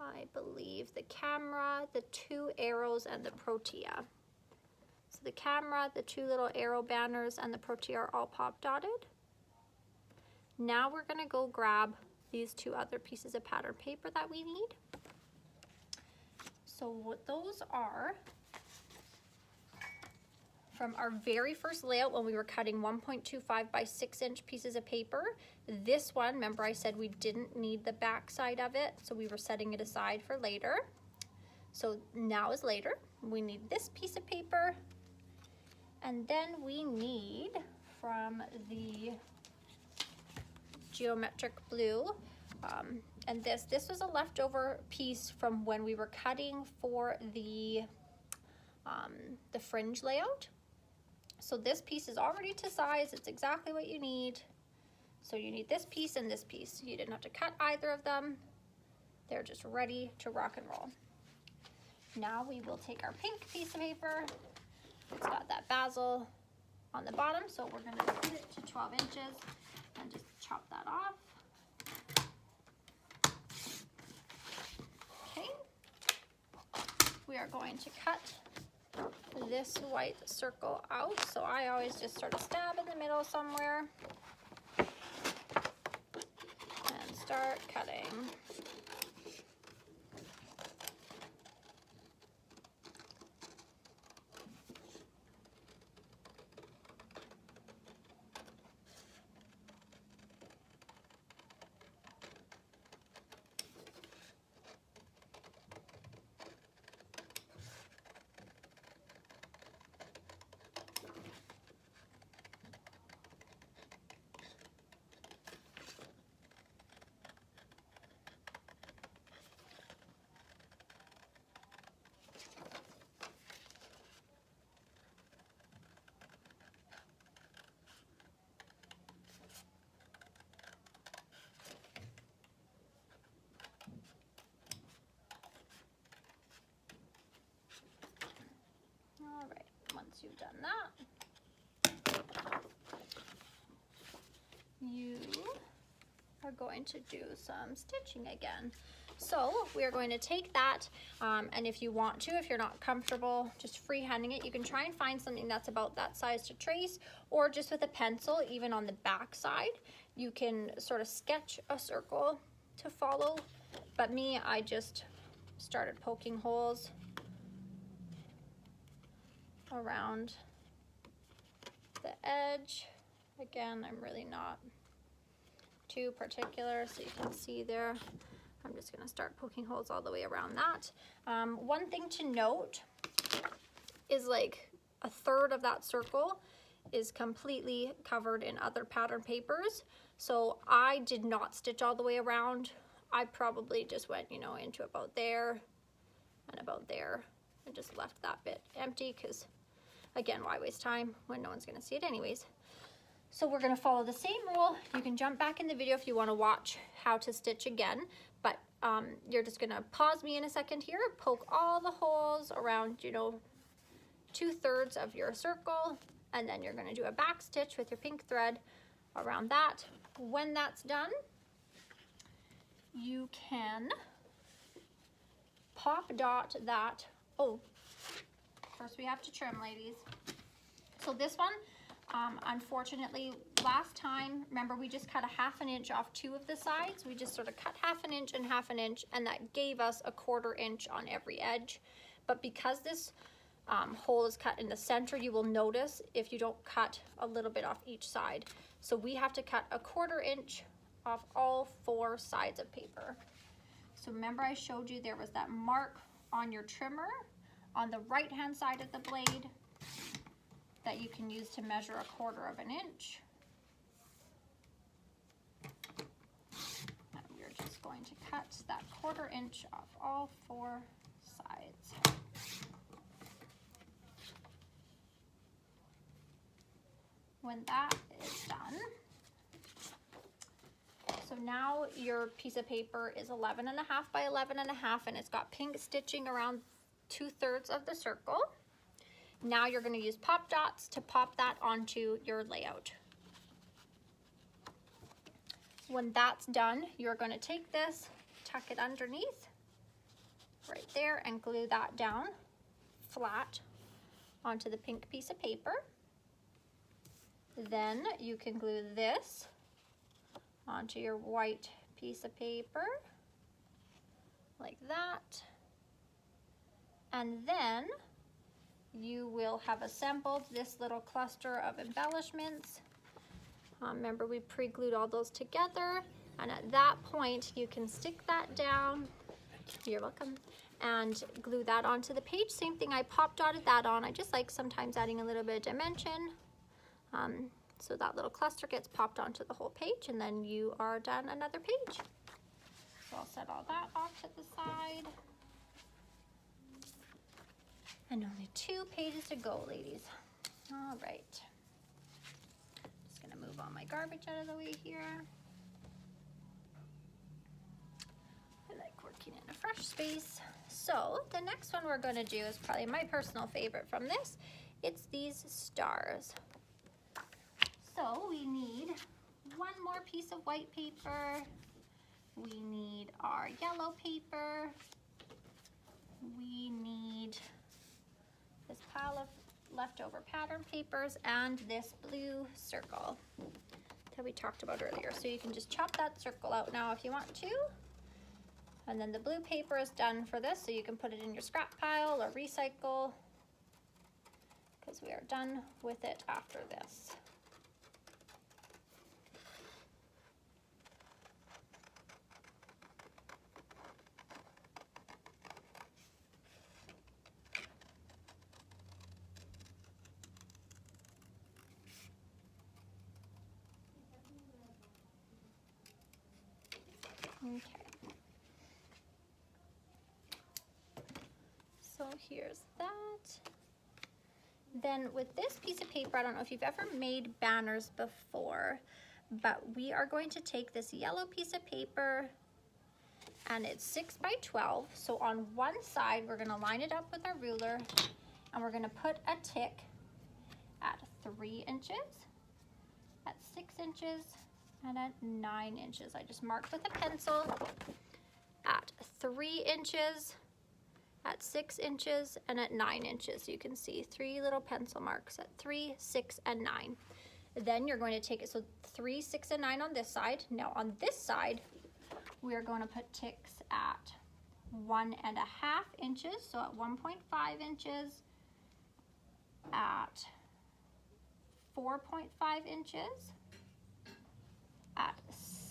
I believe, the camera, the two arrows, and the protea. So the camera, the two little arrow banners, and the protea are all pop dotted. Now we're gonna go grab these two other pieces of pattern paper that we need. So what those are, from our very first layout when we were cutting 1.25 by 6 inch pieces of paper. This one, remember I said we didn't need the back side of it, so we were setting it aside for later. So now is later. We need this piece of paper, and then we need from the geometric blue, and this was a leftover piece from when we were cutting for the fringe layout. So this piece is already to size, it's exactly what you need. So you need this piece and this piece. You didn't have to cut either of them. They're just ready to rock and roll. Now we will take our pink piece of paper. It's got that basil on the bottom, so we're gonna cut it to 12 inches and just chop that off. Okay. We are going to cut this white circle out, so I always just sort of stab in the middle somewhere and start cutting. once you've done that, you are going to do some stitching again. So we are going to take that, and if you want to, if you're not comfortable just freehanding it, you can try and find something that's about that size to trace, or just with a pencil, even on the back side, you can sort of sketch a circle to follow. But me, I just started poking holes around the edge. Again, I'm really not too particular, so you can see there. I'm just gonna start poking holes all the way around that. One thing to note is like a third of that circle is completely covered in other pattern papers. So I did not stitch all the way around. I probably just went, you know, into about there and about there and just left that bit empty because, again, why waste time when no one's gonna see it anyways? So we're gonna follow the same rule. You can jump back in the video if you wanna watch how to stitch again, but you're just gonna pause me in a second here, poke all the holes around, you know, 2/3 of your circle, and then you're gonna do a back stitch with your pink thread around that. When that's done, you can pop dot that. Oh, first we have to trim, ladies. So this one, unfortunately, last time, remember we just cut a 1/2 inch off 2 of the sides. We just sort of cut 1/2 inch and 1/2 inch, and that gave us a 1/4 inch on every edge. But because this hole is cut in the center, you will notice if you don't cut a little bit off each side. So we have to cut a 1/4 inch off all 4 sides of paper. So remember I showed you there was that mark on your trimmer on the right hand side of the blade that you can use to measure a 1/4 inch. And we're just going to cut that 1/4 inch off all 4 sides. When that is done, so now your piece of paper is 11.5 by 11.5, and it's got pink stitching around 2/3 of the circle. Now you're going to use pop dots to pop that onto your layout. When that's done, you're going to take this, tuck it underneath right there, and glue that down flat onto the pink piece of paper. Then you can glue this onto your white piece of paper like that, and then you will have assembled this little cluster of embellishments. Remember we pre-glued all those together, and at that point you can stick that down, you're welcome, and glue that onto the page. Same thing, I pop dotted that on. I just like sometimes adding a little bit of dimension, so that little cluster gets popped onto the whole page, and then you are done another page. So I'll set all that off to the side. And only 2 pages to go, ladies. All right. Just gonna move all my garbage out of the way here. I like working in a fresh space. So the next one we're gonna do is probably my personal favorite from this. It's these stars. So we need 1 more piece of white paper. We need our yellow paper. We need this pile of leftover pattern papers and this blue circle that we talked about earlier. So you can just chop that circle out now if you want to. And then the blue paper is done for this, so you can put it in your scrap pile or recycle, because we are done with it after this. Okay. So here's that. Then with this piece of paper, I don't know if you've ever made banners before, but we are going to take this yellow piece of paper, and it's 6 by 12. So on one side, we're gonna line it up with our ruler, and we're gonna put a tick 3 inches, at 6 inches, and at 9 inches. I just marked with a pencil at 3 inches, at 6 inches, and at 9 inches. So you can see 3 little pencil marks at 3, 6, and 9. Then you're going to take it, so 3, 6, and 9 on this side. Now on this side, we are going to put ticks at 1.5 inches, so at 1.5 inches, at 4.5 inches, at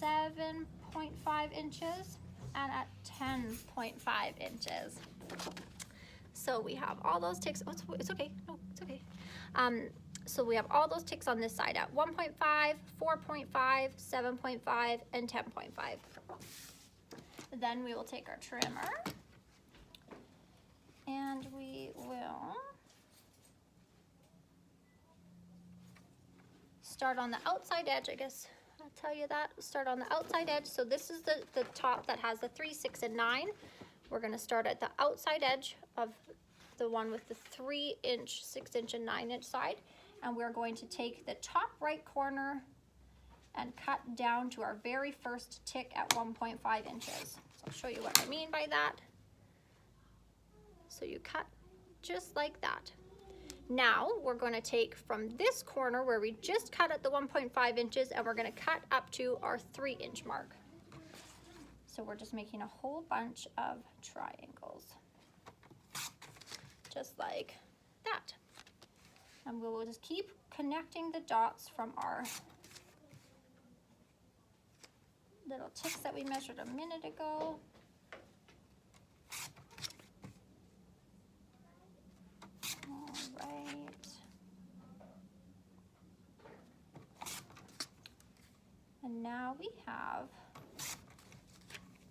7.5 inches, and at 10.5 inches. So we have all those ticks. Oh, it's okay. No, it's okay. So we have all those ticks on this side at 1.5, 4.5, 7.5, and 10.5. Then we will take our trimmer and we will start on the outside edge. I guess I'll tell you that. Start on the outside edge. So this is the top that has the 3, 6, and 9. We're going to start at the outside edge of the one with the 3 inch, 6 inch, and 9 inch side. And we're going to take the top right corner and cut down to our very first tick at 1.5 inches. So I'll show you what I mean by that. So you cut just like that. Now we're going to take from this corner where we just cut at the 1.5 inches and we're going to cut up to our 3 inch mark. So we're just making a whole bunch of triangles, just like that. And we will just keep connecting the dots from our little ticks that we measured a minute ago. All right. And now we have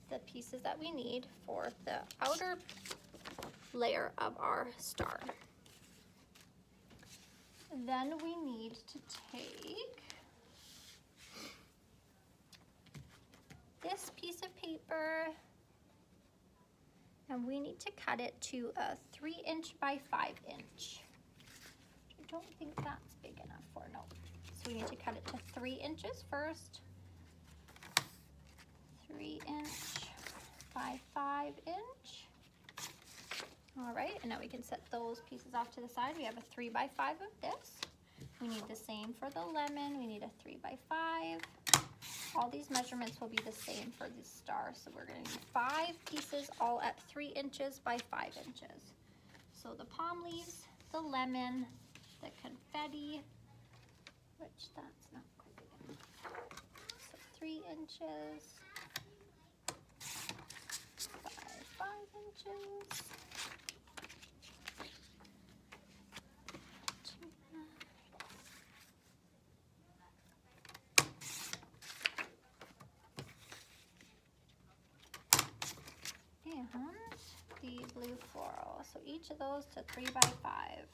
the pieces that we need for the outer layer of our star. Then we need to take this piece of paper and we need to cut it to a 3 inch by 5 inch. I don't think that's big enough for, no. So we need to cut it to 3 inches first. 3 inch by 5 inch. All right, and now we can set those pieces off to the side. We have a 3 by 5 of this. We need the same for the lemon. We need a 3 by 5. All these measurements will be the same for the star. So we're going to need 5 pieces all at 3 inches by 5 inches. So the palm leaves, the lemon, the confetti, which that's not quite big enough. So 3 inches by 5 inches. And the blue floral. So each of those to 3 by 5.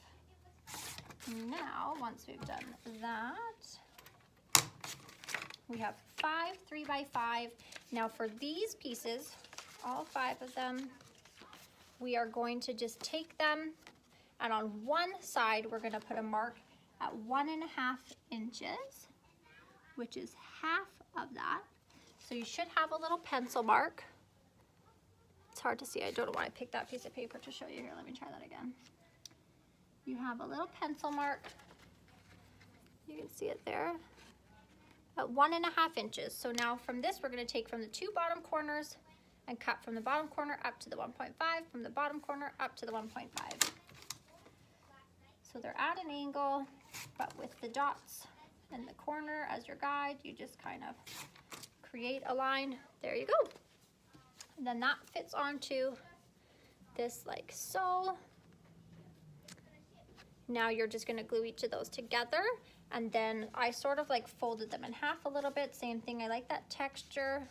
Now, once we've done that, we have 5 3 by 5. Now for these pieces, all 5 of them, we are going to just take them, and on one side, we're going to put a mark at 1.5 inches, which is half of that. So you should have a little pencil mark. It's hard to see. I don't know why I picked that piece of paper to show you. Here, let me try that again. You have a little pencil mark. You can see it there at 1.5 inches. So now from this, we're going to take from the 2 bottom corners and cut from the bottom corner up to the 1.5, from the bottom corner up to the 1.5. So they're at an angle, but with the dots in the corner as your guide, you just kind of create a line. There you go. And then that fits onto this like so. Now you're just going to glue each of those together, and then I sort of like folded them in half a little bit. Same thing, I like that texture.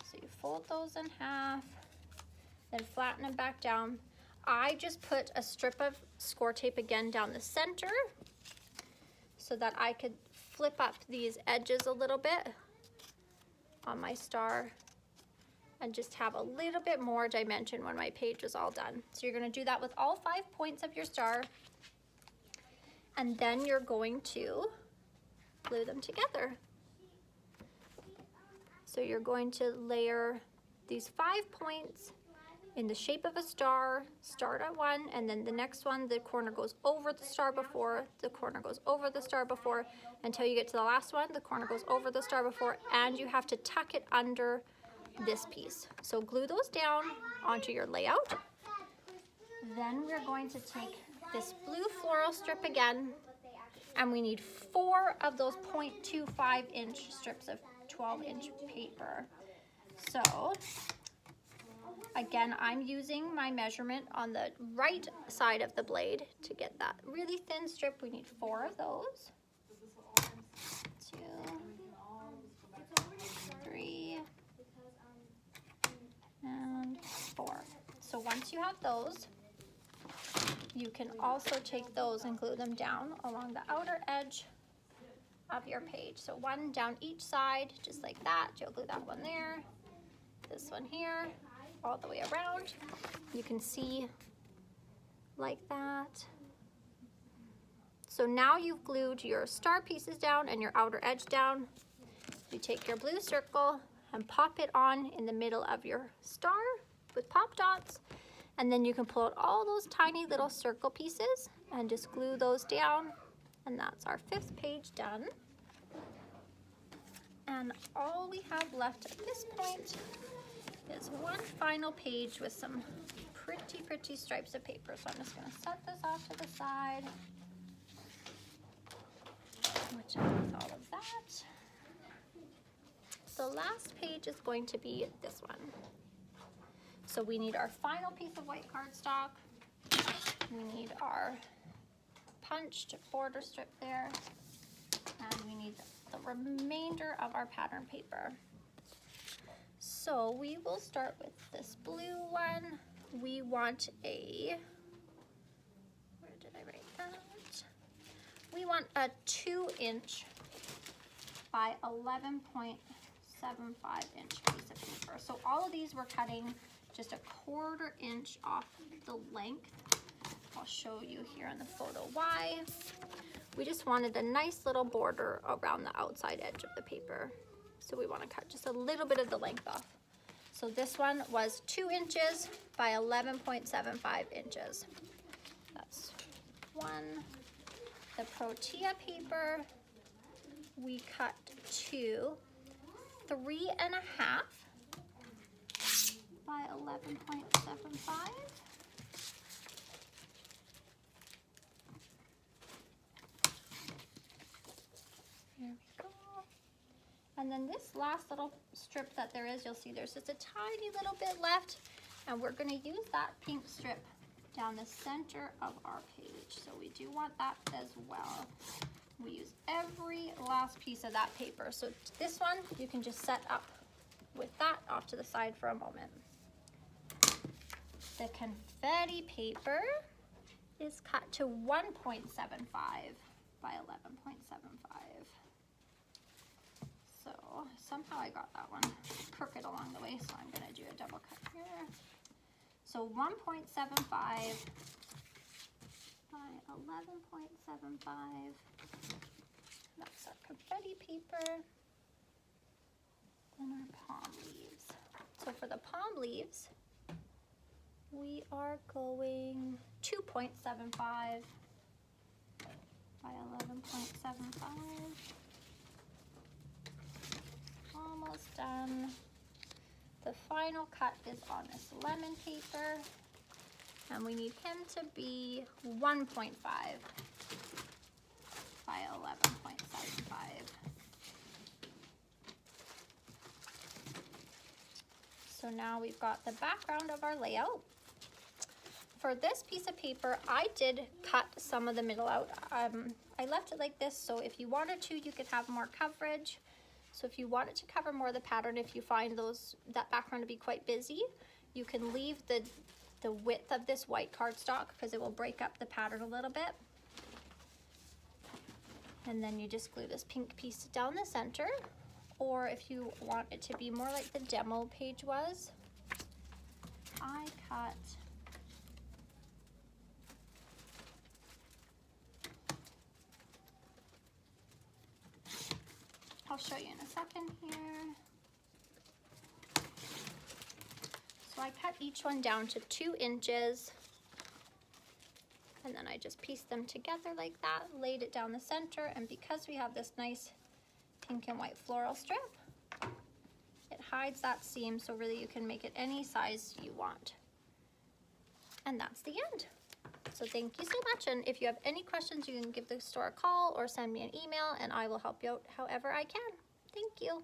So you fold those in half, then flatten them back down. I just put a strip of score tape again down the center so that I could flip up these edges a little bit on my star and just have a little bit more dimension when my page is all done. So you're going to do that with all 5 points of your star. And then you're going to glue them together. So you're going to layer these 5 points in the shape of a star, start at one, and then the next one, the corner goes over the star before, the corner goes over the star before, until you get to the last one, the corner goes over the star before, and you have to tuck it under this piece. So glue those down onto your layout. Then we're going to take this blue floral strip again, and we need 4 of those 0.25 inch strips of 12-inch paper. So again, I'm using my measurement on the right side of the blade to get that really thin strip. We need 4 of those. 2, 3, and 4. So once you have those, you can also take those and glue them down along the outer edge of your page. So 1 down each side, just like that. You'll glue that one there, this one here, all the way around. You can see like that. So now you've glued your star pieces down and your outer edge down. You take your blue circle and pop it on in the middle of your star with pop dots, and then you can pull out all those tiny little circle pieces and just glue those down, and that's our 5th page done. And all we have left at this point is one final page with some pretty stripes of paper. So I'm just going to set this off to the side, which is all of that. The last page is going to be this one. So we need our final piece of white cardstock. We need our punched border strip there, and we need the remainder of our pattern paper. So we will start with this blue one. We want a, where did I write that? We want a 2-inch by 11.75 inch piece of paper. So all of these we're cutting just a 1/4 inch off the length. I'll show you here in the photo why. We just wanted a nice little border around the outside edge of the paper. So we want to cut just a little bit of the length off. So this one was 2 inches by 11.75 inches. That's one. The Protea paper, we cut to 3.5 by 11.75. There we go. And then this last little strip that there is, you'll see there's just a tiny little bit left, and we're going to use that pink strip down the center of our page. So we do want that as well. We use every last piece of that paper. So this one, you can just set up with that off to the side for a moment. The confetti paper is cut to 1.75 by 11.75. So somehow I got that one crooked along the way, so I'm going to do a double cut here. So 1.75 by 11.75. That's our confetti paper. And our palm leaves. So for the palm leaves, we are going 2.75 by 11.75. Almost done. The final cut is on this lemon paper, and we need him to be 1.5 by 11.75. So now we've got the background of our layout. For this piece of paper, I did cut some of the middle out. I left it like this, so if you wanted to, you could have more coverage. So if you wanted to cover more of the pattern, if you find that background to be quite busy, you can leave the width of this white cardstock because it will break up the pattern a little bit. And then you just glue this pink piece down the center. Or if you want it to be more like the demo page was, I cut show you in a second here. So I cut each one down to 2 inches. And then I just pieced them together like that, laid it down the center, and because we have this nice pink and white floral strip, it hides that seam, so really you can make it any size you want. And that's the end. So thank you so much, and if you have any questions, you can give the store a call or send me an email, and I will help you out however I can. Thank you.